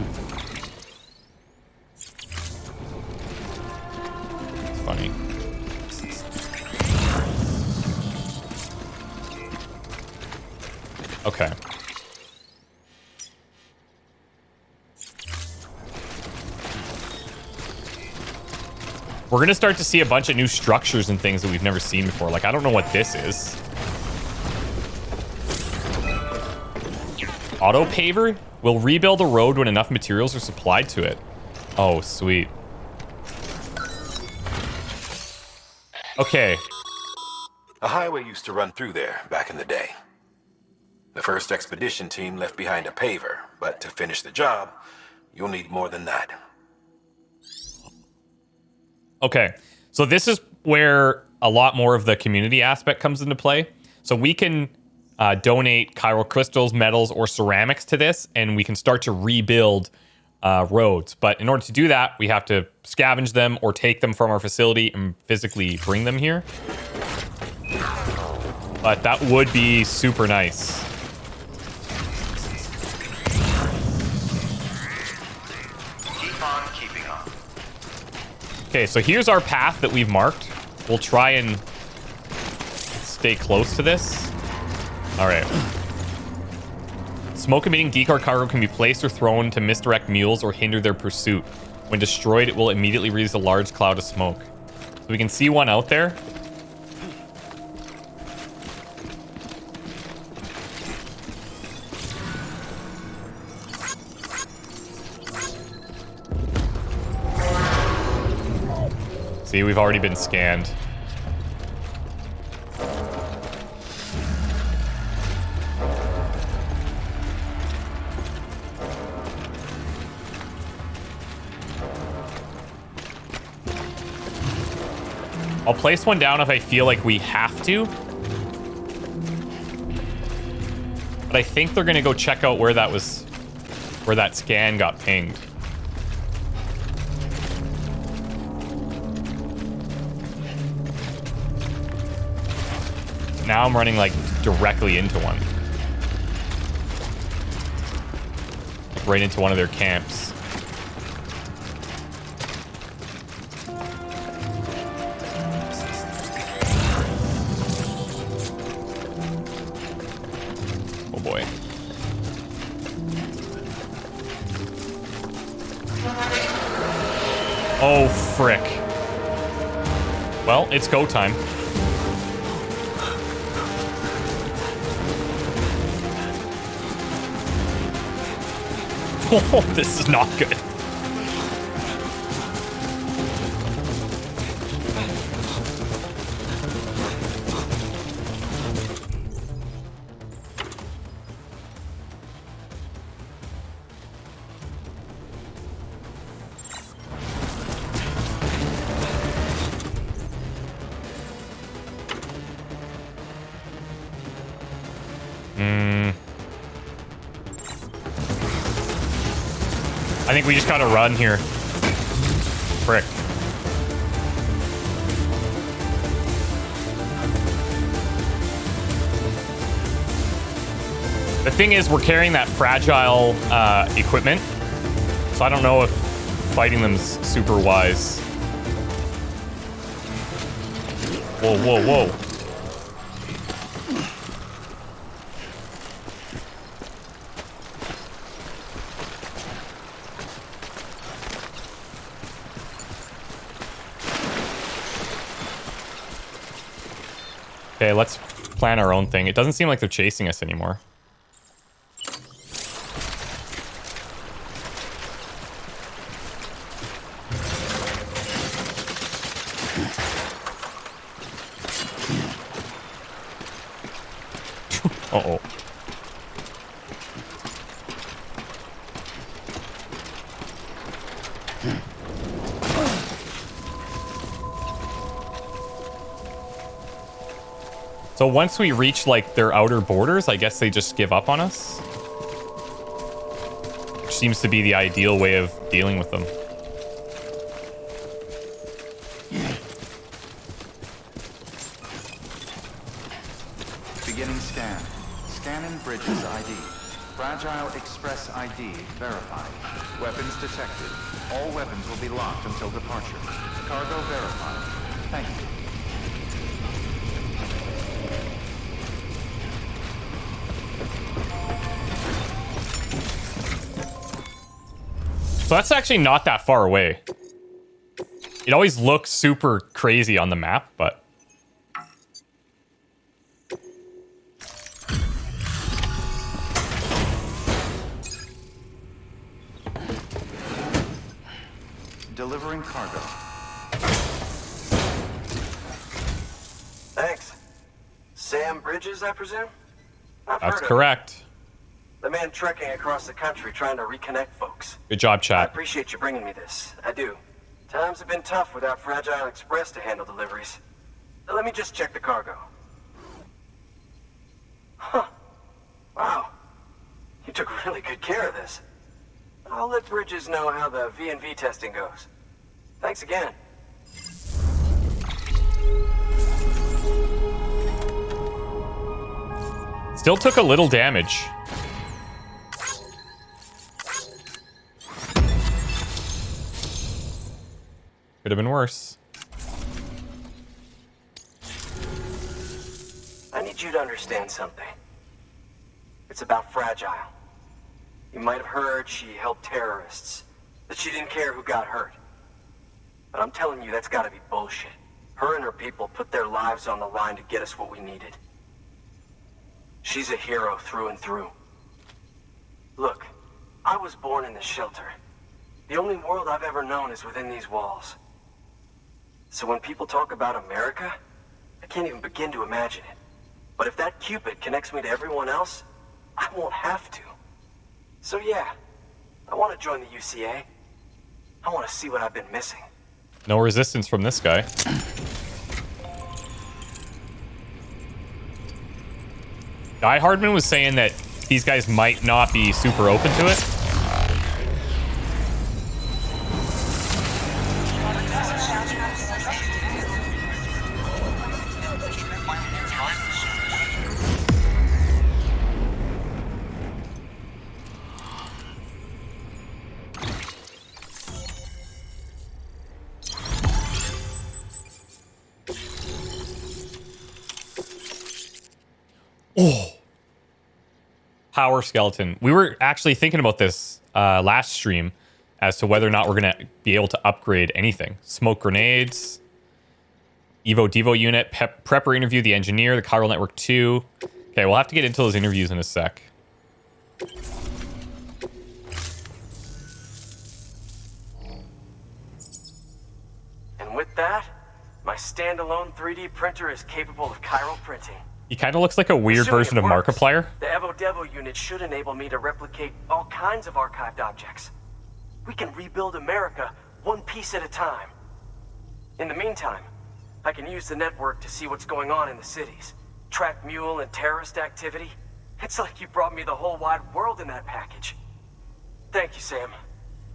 Speaker 1: It's funny. Okay. We're gonna start to see a bunch of new structures and things that we've never seen before. Like, I don't know what this is. Auto paver will rebuild a road when enough materials are supplied to it. Oh, sweet. Okay.
Speaker 9: A highway used to run through there back in the day. The first expedition team left behind a paver, but to finish the job, you'll need more than that.
Speaker 1: Okay, so this is where a lot more of the community aspect comes into play. So we can donate chiral crystals, metals, or ceramics to this, and we can start to rebuild roads. But in order to do that, we have to scavenge them or take them from our facility and physically bring them here. But that would be super nice.
Speaker 9: Keep on keeping on.
Speaker 1: Okay, so here's our path that we've marked. We'll try and stay close to this. All right. Smoke-emitting decar cargo can be placed or thrown to misdirect mules or hinder their pursuit. When destroyed, it will immediately release a large cloud of smoke. So we can see one out there. See, we've already been scanned. I'll place one down if I feel like we have to. But I think they're gonna go check out where that was, where that scan got pinged. Now I'm running like directly into one. Like right into one of their camps. Oh boy. Oh frick. Well, it's go time. Oh, this is not good. I think we just gotta run here. Frick. The thing is, we're carrying that fragile equipment, so I don't know if fighting them's super wise. Whoa, whoa, whoa. Okay, let's plan our own thing. It doesn't seem like they're chasing us anymore. Uh-oh. So once we reach, like, their outer borders, I guess they just give up on us? Which seems to be the ideal way of dealing with them.
Speaker 7: Beginning scan. Scanning bridges ID. Fragile Express ID verified. Weapons detected. All weapons will be locked until departure. Cargo verified. Thank you.
Speaker 1: So that's actually not that far away. It always looks super crazy on the map, but...
Speaker 7: Delivering cargo.
Speaker 12: Thanks. Sam Bridges, I presume? I've
Speaker 1: That's
Speaker 12: heard of
Speaker 1: correct.
Speaker 12: him. The man trekking across the country trying to reconnect folks.
Speaker 1: Good job,
Speaker 12: I
Speaker 1: chat.
Speaker 12: appreciate you bringing me this. I do. Times have been tough without Fragile Express to handle deliveries. Let me just check the cargo. Huh. Wow. You took really good care of this. I'll let Bridges know how the V&V testing goes. Thanks again.
Speaker 1: Still took a little damage. Could have been worse.
Speaker 12: I need you to understand something. It's about Fragile. You might have heard she helped terrorists, that she didn't care who got hurt. But I'm telling you, that's gotta be bullshit. Her and her people put their lives on the line to get us what we needed. She's a hero through and through. Look, I was born in this shelter. The only world I've ever known is within these walls. So when people talk about America, I can't even begin to imagine it. But if that Cupid connects me to everyone else, I won't have to. So yeah, I want to join the UCA. I want to see what I've been missing.
Speaker 1: No resistance from this guy. Guy Hardman was saying that these guys might not be super open to it. Oh, power skeleton. We were actually thinking about this last stream as to whether or not we're going to be able to upgrade anything. Smoke grenades, Evo Devo unit, prepper interview, the engineer, the chiral network 2. Okay, we'll have to get into those interviews in a sec.
Speaker 12: And with that, my standalone 3D printer is capable of chiral printing.
Speaker 1: He kind of looks like a weird version of Markiplier.
Speaker 12: The Evo Devo unit should enable me to replicate all kinds of archived objects. We can rebuild America one piece at a time. In the meantime, I can use the network to see what's going on in the cities, track MULE and terrorist activity. It's like you brought me the whole wide world in that package. Thank you, Sam.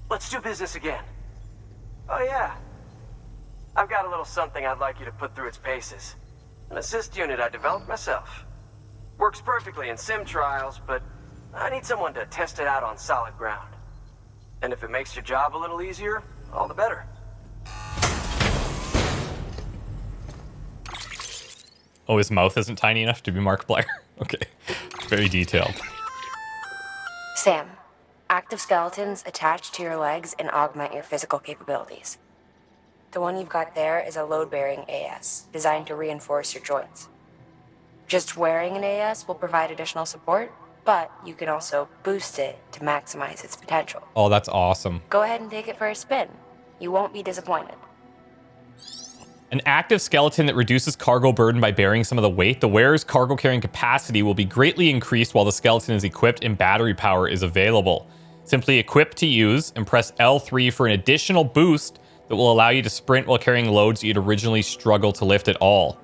Speaker 12: Let's do business again. Oh yeah, I've got a little something I'd like you to put through its paces. An assist unit I developed myself. Works perfectly in sim trials, but I need someone to test it out on solid ground. And if it makes your job a little easier, all the better.
Speaker 1: Oh, his mouth isn't tiny enough to be Markiplier. Okay, very detailed.
Speaker 2: Sam, active skeletons attach to your legs and augment your physical capabilities. The one you've got there is a load-bearing AS, designed to reinforce your joints. Just wearing an AS will provide additional support, but you can also boost it to maximize its potential.
Speaker 1: Oh, that's awesome.
Speaker 2: Go ahead and take it for a spin. You won't be disappointed.
Speaker 1: An active skeleton that reduces cargo burden by bearing some of the weight. The wearer's cargo carrying capacity will be greatly increased while the skeleton is equipped and battery power is available. Simply equip to use and press L3 for an additional boost that will allow you to sprint while carrying loads you'd originally struggle to lift at all.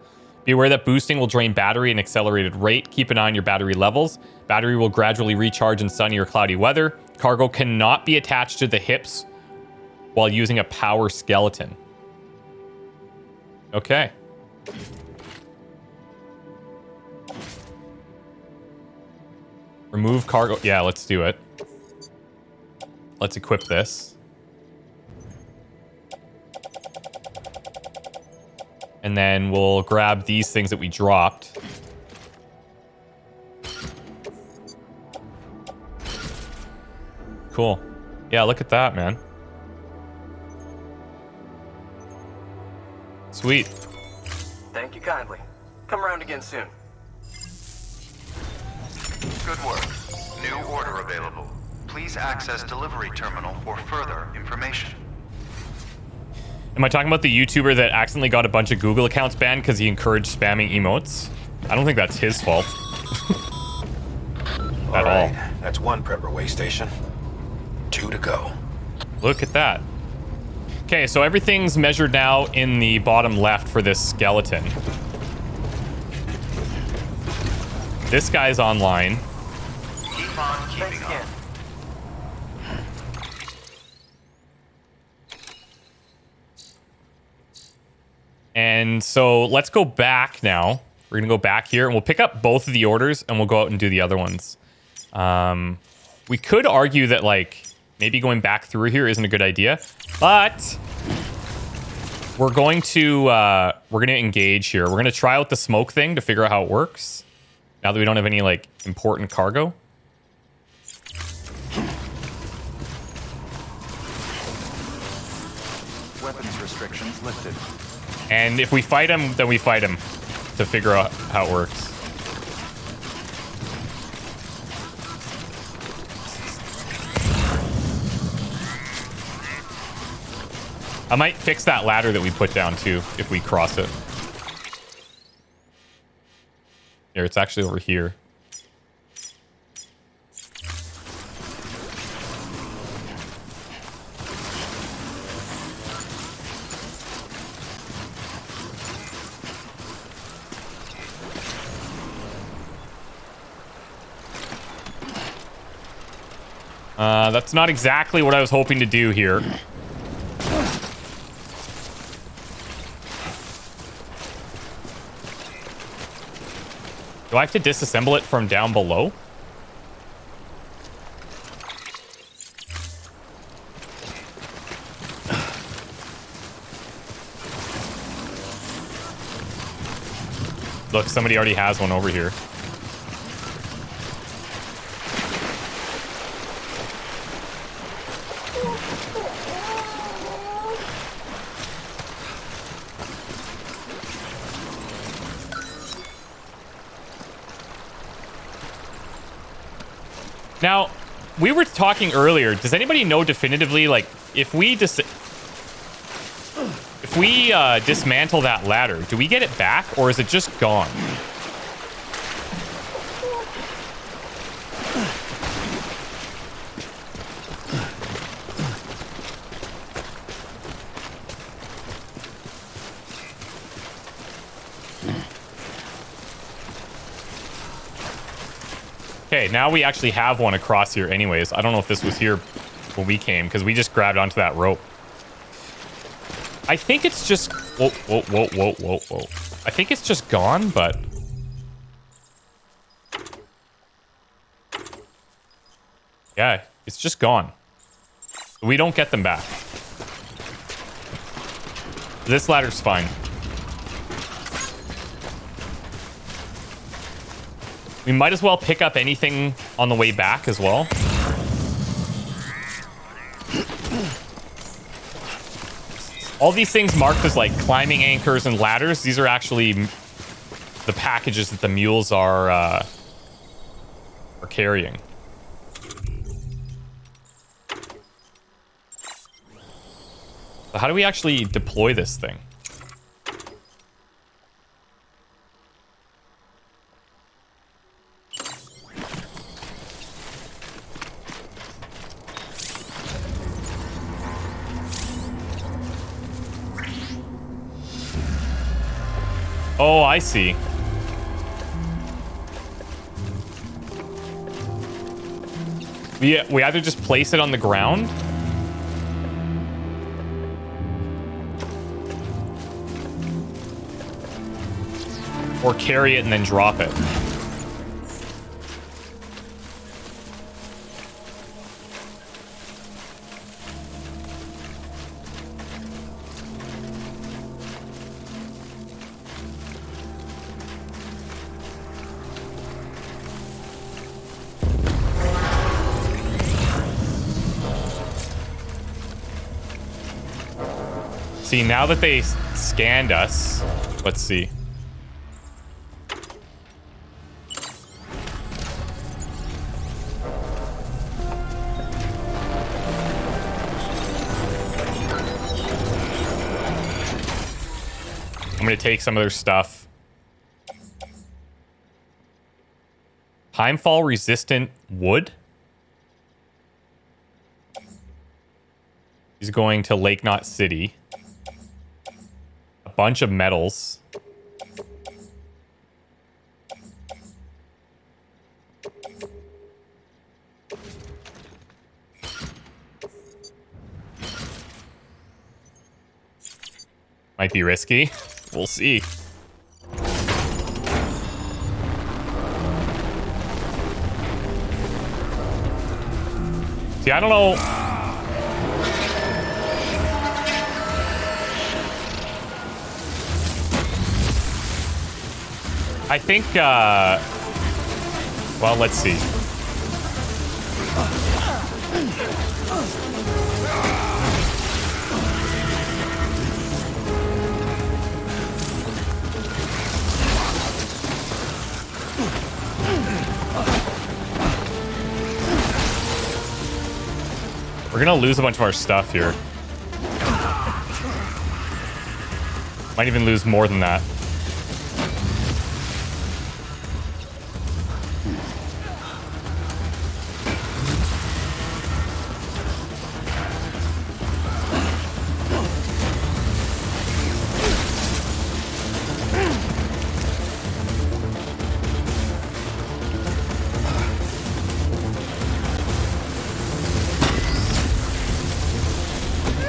Speaker 1: Be aware that boosting will drain battery at an accelerated rate. Keep an eye on your battery levels. Battery will gradually recharge in sunny or cloudy weather. Cargo cannot be attached to the hips while using a power skeleton. Okay. Remove cargo. Yeah, let's do it. Let's equip this. And then we'll grab these things that we dropped. Cool. Yeah, look at that, man. Sweet.
Speaker 12: Thank you kindly. Come around again soon.
Speaker 7: Good work. New order available. Please access delivery terminal for further information.
Speaker 1: Am I talking about the YouTuber that accidentally got a bunch of Google accounts banned because he encouraged spamming emotes? I don't think that's his fault. At all.
Speaker 8: That's one prepper way station. 2 to go.
Speaker 1: Look at that. Okay, so everything's measured now in the bottom left for this skeleton. This guy's online.
Speaker 7: Keep on keeping on.
Speaker 1: And so let's go back now. We're going to go back here and we'll pick up both of the orders and we'll go out and do the other ones. We could argue that like maybe going back through here isn't a good idea, but we're going to engage here. We're going to try out the smoke thing to figure out how it works. Now that we don't have any like important cargo.
Speaker 7: Weapons restrictions lifted.
Speaker 1: And if we fight him, then we fight him to figure out how it works. I might fix that ladder that we put down too if we cross it. Here, it's actually over here. That's not exactly what I was hoping to do here. Do I have to disassemble it from down below? Look, somebody already has one over here. Now, we were talking earlier. Does anybody know definitively, like, if we dismantle that ladder, do we get it back, or is it just gone? Okay, now we actually have one across here anyways. I don't know if this was here when we came, because we just grabbed onto that rope. I think it's just... Whoa, whoa, whoa, whoa, whoa, whoa. I think it's just gone, but... Yeah, it's just gone. We don't get them back. This ladder's fine. We might as well pick up anything on the way back as well. All these things marked as like climbing anchors and ladders, these are actually the packages that the mules are carrying. So how do we actually deploy this thing? Oh, I see. We either just place it on the ground. Or carry it and then drop it. See, now that they scanned us, let's see. I'm gonna take some of their stuff. Timefall resistant wood? He's going to Lake Knot City. A bunch of metals. Might be risky. We'll see. See, I don't know. I think, well, let's see. We're gonna lose a bunch of our stuff here. Might even lose more than that.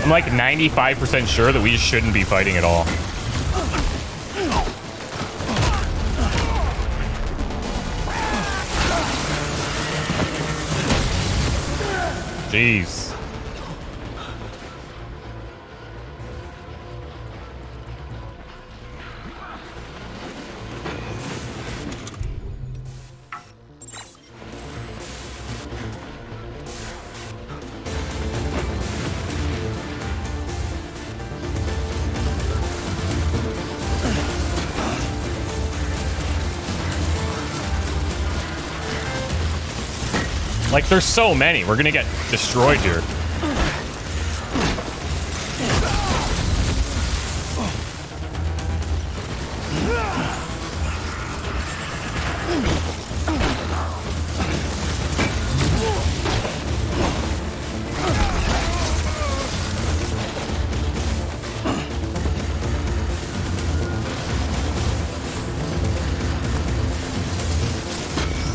Speaker 1: I'm like 95% sure that we just shouldn't be fighting at all. Jeez. Like, there's so many. We're gonna get destroyed here.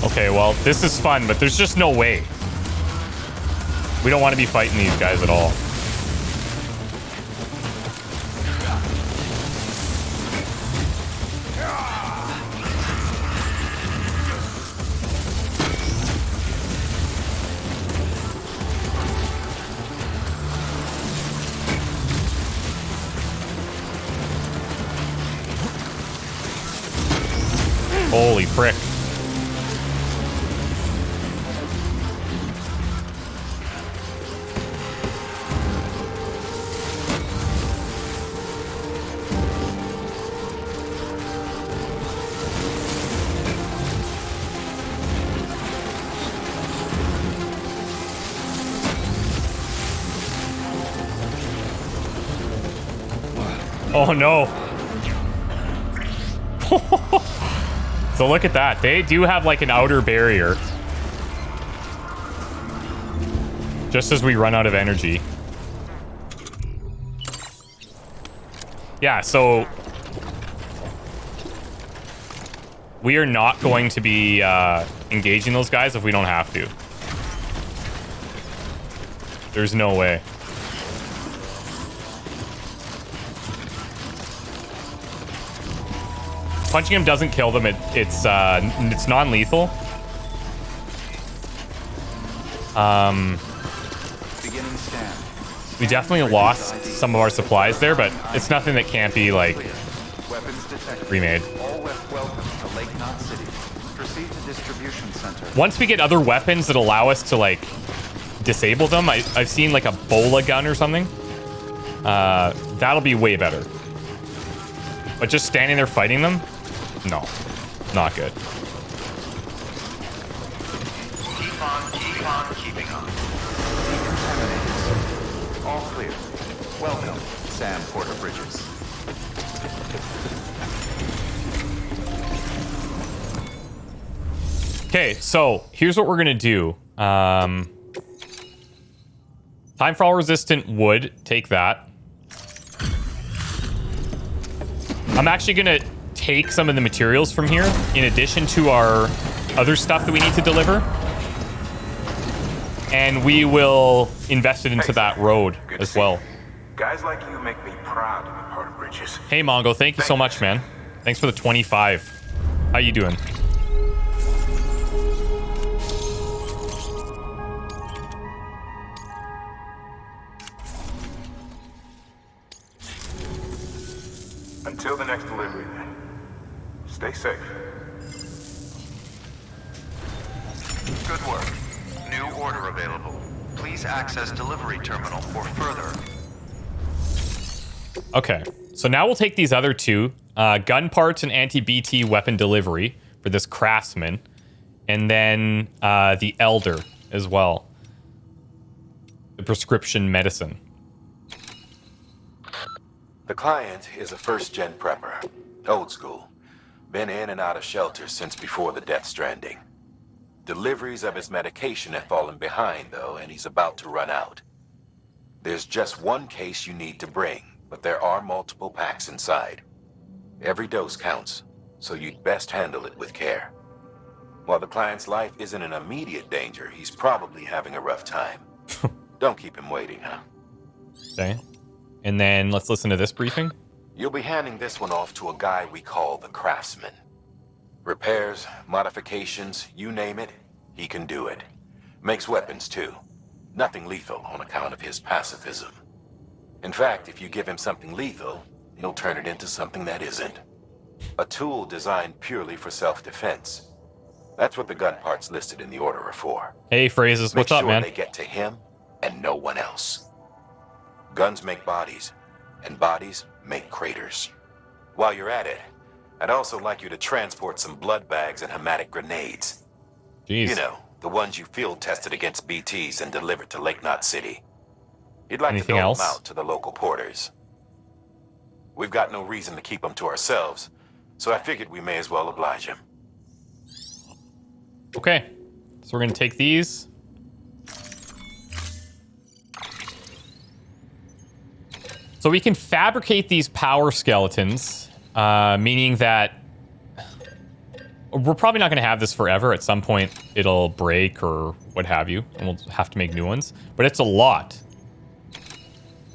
Speaker 1: Okay, well, this is fun, but there's just no way. We don't want to be fighting these guys at all. Holy frick. Oh no. So look at that. They do have like an outer barrier. Just as we run out of energy. Yeah, so We are not going to be engaging those guys if we don't have to. There's no way. Punching him doesn't kill them. It's non-lethal.
Speaker 7: Beginning stand.
Speaker 1: We definitely lost some of our supplies there, but it's nothing that can't be like
Speaker 7: Weapons detected.
Speaker 1: remade.
Speaker 7: All welcome to Lake Knot City. Proceed to distribution center.
Speaker 1: Once we get other weapons that allow us to like disable them, I've seen like a bola gun or something. That'll be way better. But just standing there fighting them, no, not good.
Speaker 7: Keep on keeping on. Decontaminated. All clear. Welcome, Sam Porter Bridges.
Speaker 1: Okay, so here's what we're gonna do. Time for all resistant wood. Take that. I'm actually gonna take some of the materials from here in addition to our other stuff that we need to deliver. And we will invest it into that road as well.
Speaker 8: Guys like you make me proud to be part of Bridges.
Speaker 1: Hey, Mongo, thank you so much, man. Thanks for the 25. How you doing?
Speaker 8: Until the next delivery, then. Stay safe.
Speaker 7: Good work. New order available. Please access delivery terminal for further.
Speaker 1: Okay, so now we'll take these other two. Gun parts and anti-BT weapon delivery for this craftsman. And then the elder as well. The prescription medicine.
Speaker 9: The client is a first-gen prepper. Old school. Been in and out of shelters since before the Death Stranding. Deliveries of his medication have fallen behind, though, and he's about to run out. There's just one case you need to bring, but there are multiple packs inside. Every dose counts, so you'd best handle it with care. While the client's life isn't in immediate danger, he's probably having a rough time. Don't keep him waiting, huh?
Speaker 1: Okay. And then let's listen to this briefing.
Speaker 9: You'll be handing this one off to a guy we call the Craftsman. Repairs, modifications, you name it, he can do it. Makes weapons, too. Nothing lethal on account of his pacifism. In fact, if you give him something lethal, he'll turn it into something that isn't. A tool designed purely for self-defense. That's what the gun parts listed in the order are for.
Speaker 1: Hey, Phrases, what's up, man?
Speaker 9: Make sure they get to him and no one else. Guns make bodies, and bodies make craters. While you're at it, I'd also like you to transport some blood bags and hematic grenades.
Speaker 1: Jeez.
Speaker 9: You know, the ones you field tested against BTs and delivered to Lake Knot City. You'd like
Speaker 1: Anything
Speaker 9: to dole
Speaker 1: else?
Speaker 9: them out to the local porters. We've got no reason to keep them to ourselves, so I figured we may as well oblige him.
Speaker 1: Okay, so we're gonna take these. So we can fabricate these power skeletons, meaning that we're probably not going to have this forever. At some point, it'll break or what have you, and we'll have to make new ones. But it's a lot.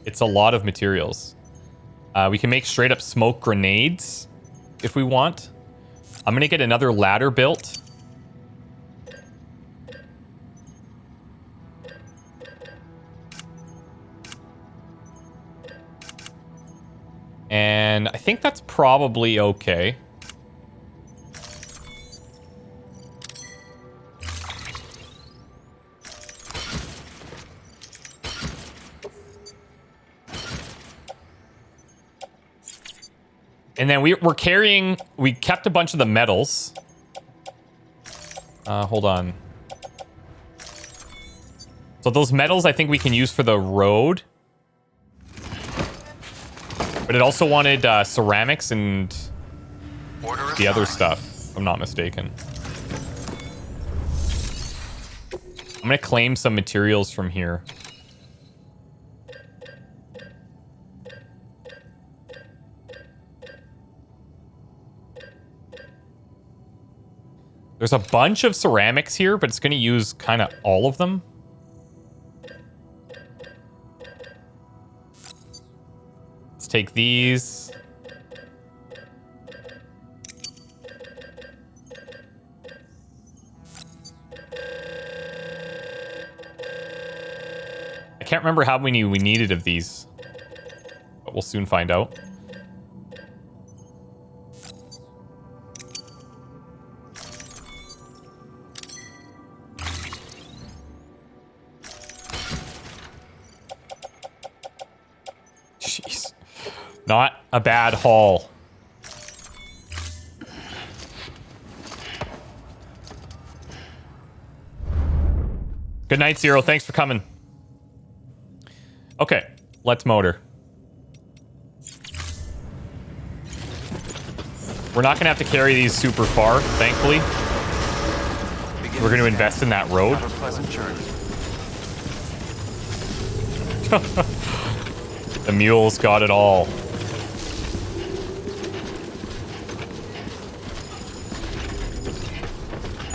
Speaker 1: It's a lot of materials. We can make straight up smoke grenades if we want. I'm going to get another ladder built. And I think that's probably okay. And then we're carrying, we kept a bunch of the metals. Hold on. So those metals I think we can use for the road. But it also wanted ceramics and the other stuff, if I'm not mistaken. I'm going to claim some materials from here. There's a bunch of ceramics here, but it's going to use kind of all of them. Let's take these. I can't remember how many we needed of these, but we'll soon find out. Jeez. Not a bad haul. Good night, Zero. Thanks for coming. Okay, let's motor. We're not going to have to carry these super far, thankfully. We're going to invest in that road.
Speaker 7: Have a pleasant journey.
Speaker 1: The mule's got it all.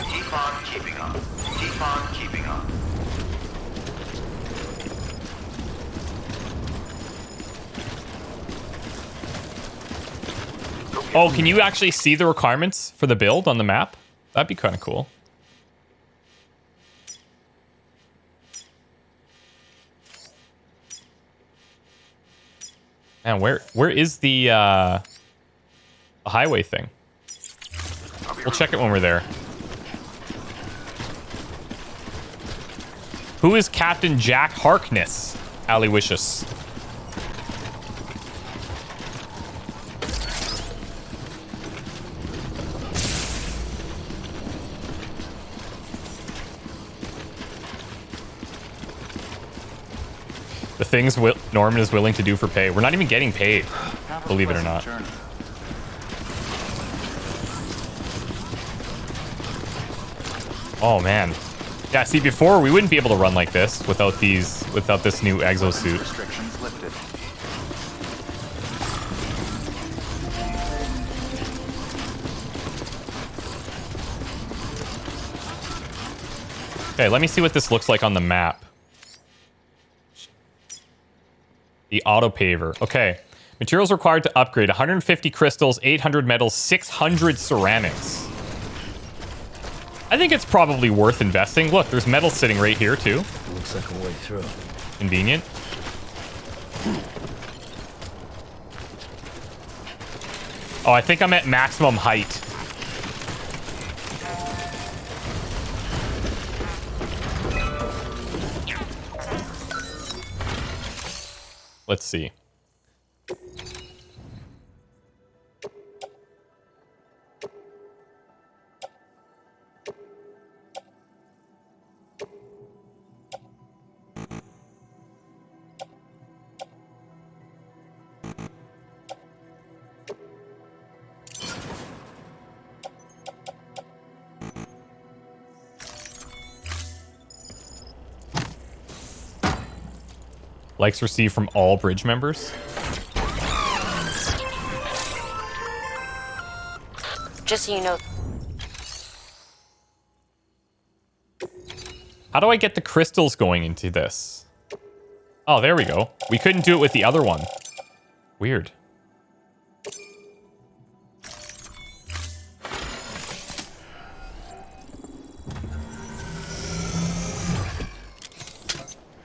Speaker 9: Keep on keeping on. Keep on keeping on.
Speaker 1: Oh, can you actually see the requirements for the build on the map? That'd be kind of cool. Man, where is the highway thing? We'll check it when we're there. Who is Captain Jack Harkness? Aloysius. The things Norman is willing to do for pay. We're not even getting paid, believe it or not. Oh man. Yeah, see, before we wouldn't be able to run like this without this new exosuit.
Speaker 7: Restrictions lifted.
Speaker 1: Okay, let me see what this looks like on the map. The auto paver. Okay. Materials required to upgrade: 150 crystals, 800 metals, 600 ceramics. I think it's probably worth investing. Look, there's metal sitting right here too.
Speaker 4: Looks like a way through.
Speaker 1: Convenient. Oh, I think I'm at maximum height. Let's see. Likes received from all bridge members.
Speaker 2: Just so you know.
Speaker 1: How do I get the crystals going into this? Oh, there we go. We couldn't do it with the other one. Weird.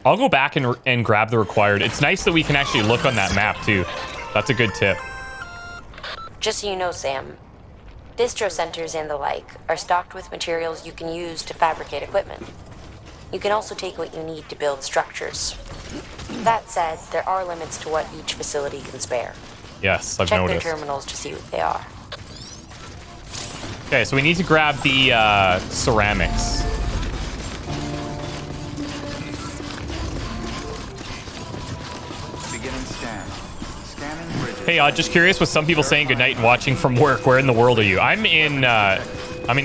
Speaker 1: I'll go back and grab the required. It's nice that we can actually look on that map too. That's a good tip.
Speaker 2: Just so you know, Sam, distro centers and the like are stocked with materials you can use to fabricate equipment. You can also take what you need to build structures. That said, there are limits to what each facility can spare.
Speaker 1: Yes, I've
Speaker 2: Check
Speaker 1: noticed.
Speaker 2: their terminals to see what they are.
Speaker 1: Okay, so we need to grab the ceramics.
Speaker 7: Beginning scan. Scanning bridges.
Speaker 1: Hey, just curious, with some people saying goodnight and watching from work, where in the world are you? I'm in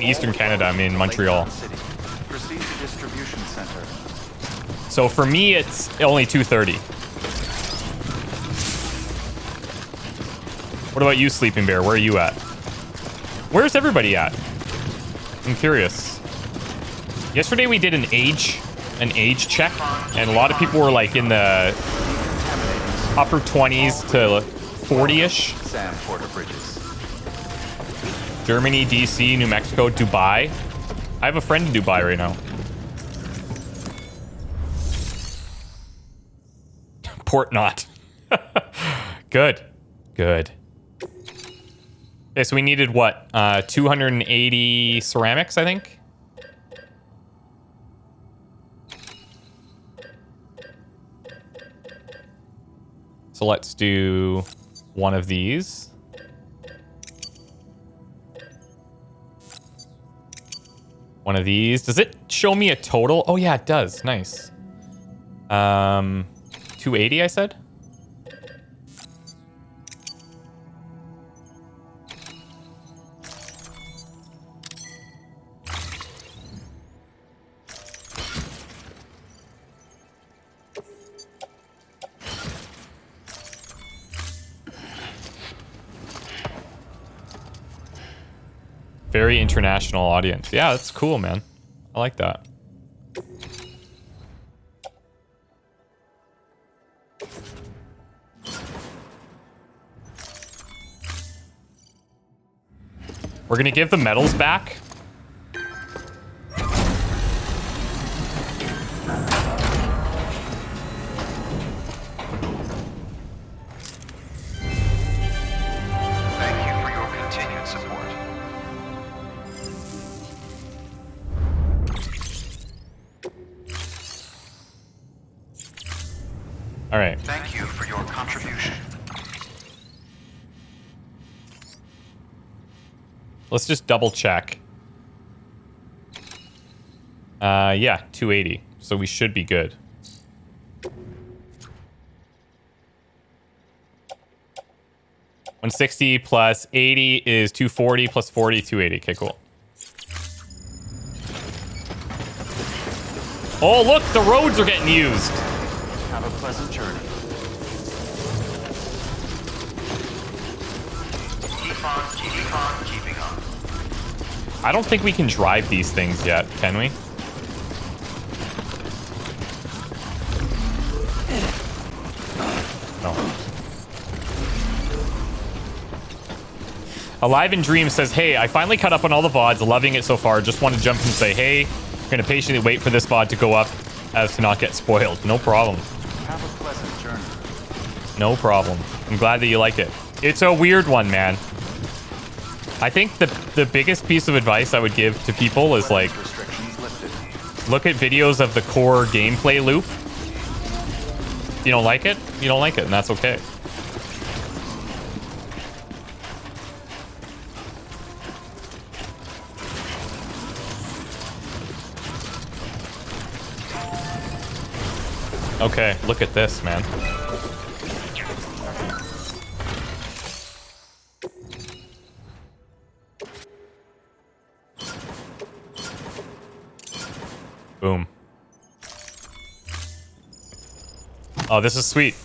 Speaker 1: Eastern Canada. I'm in Montreal.
Speaker 7: Proceed to distribution center.
Speaker 1: So for me, it's only 2:30. What about you, Sleeping Bear? Where are you at? Where's everybody at? I'm curious. Yesterday we did an age check, and a lot of people were like in the upper 20s to 40-ish.
Speaker 7: Sam Porter Bridges.
Speaker 1: Germany, DC, New Mexico, Dubai. I have a friend in Dubai right now. Port not. Good. Good. Okay, so we needed what? 280 ceramics, I think? So let's do one of these. One of these. Does it show me a total? Oh yeah, it does. Nice. 280, I said? Very international audience. Yeah, that's cool, man. I like that. We're gonna give the medals back.
Speaker 7: Thank you for your continued support.
Speaker 1: All right.
Speaker 7: Thank you for your contribution.
Speaker 1: Let's just double check. Yeah, 280. So we should be good. $160 plus 80 is 240 plus 40, 280. Okay, cool. Oh, look, the roads are getting used.
Speaker 7: Have a pleasant journey. Keep on keeping on.
Speaker 1: I don't think we can drive these things yet, can we? No. Alive in Dream says, hey, I finally caught up on all the VODs, loving it so far. Just want to jump in and say, hey, I'm going to patiently wait for this VOD to go up as to not get spoiled. No problem.
Speaker 7: Have a pleasant journey.
Speaker 1: No problem. I'm glad that you like it. It's a weird one, man. I think the biggest piece of advice I would give to people is like, look at videos of the core gameplay loop. If you don't like it, you don't like it, and that's okay. Okay, look at this, man. Boom. Oh, this is sweet.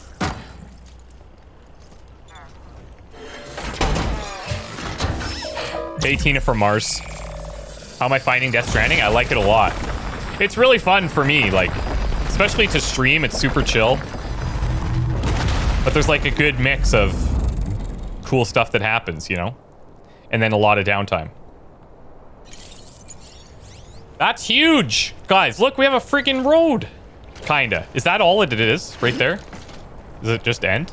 Speaker 1: Hey, Tina from Mars. How am I finding Death Stranding? I like it a lot. It's really fun for me, like, especially to stream, it's super chill. But there's like a good mix of cool stuff that happens, you know? And then a lot of downtime. That's huge! Guys, look, we have a freaking road! Kinda. Is that all it is, right there? Does it just end?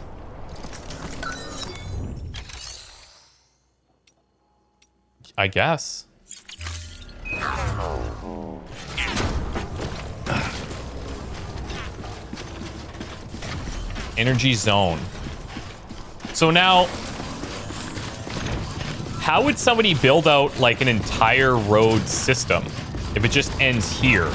Speaker 1: I guess. Energy zone. So now, how would somebody build out like an entire road system if it just ends here?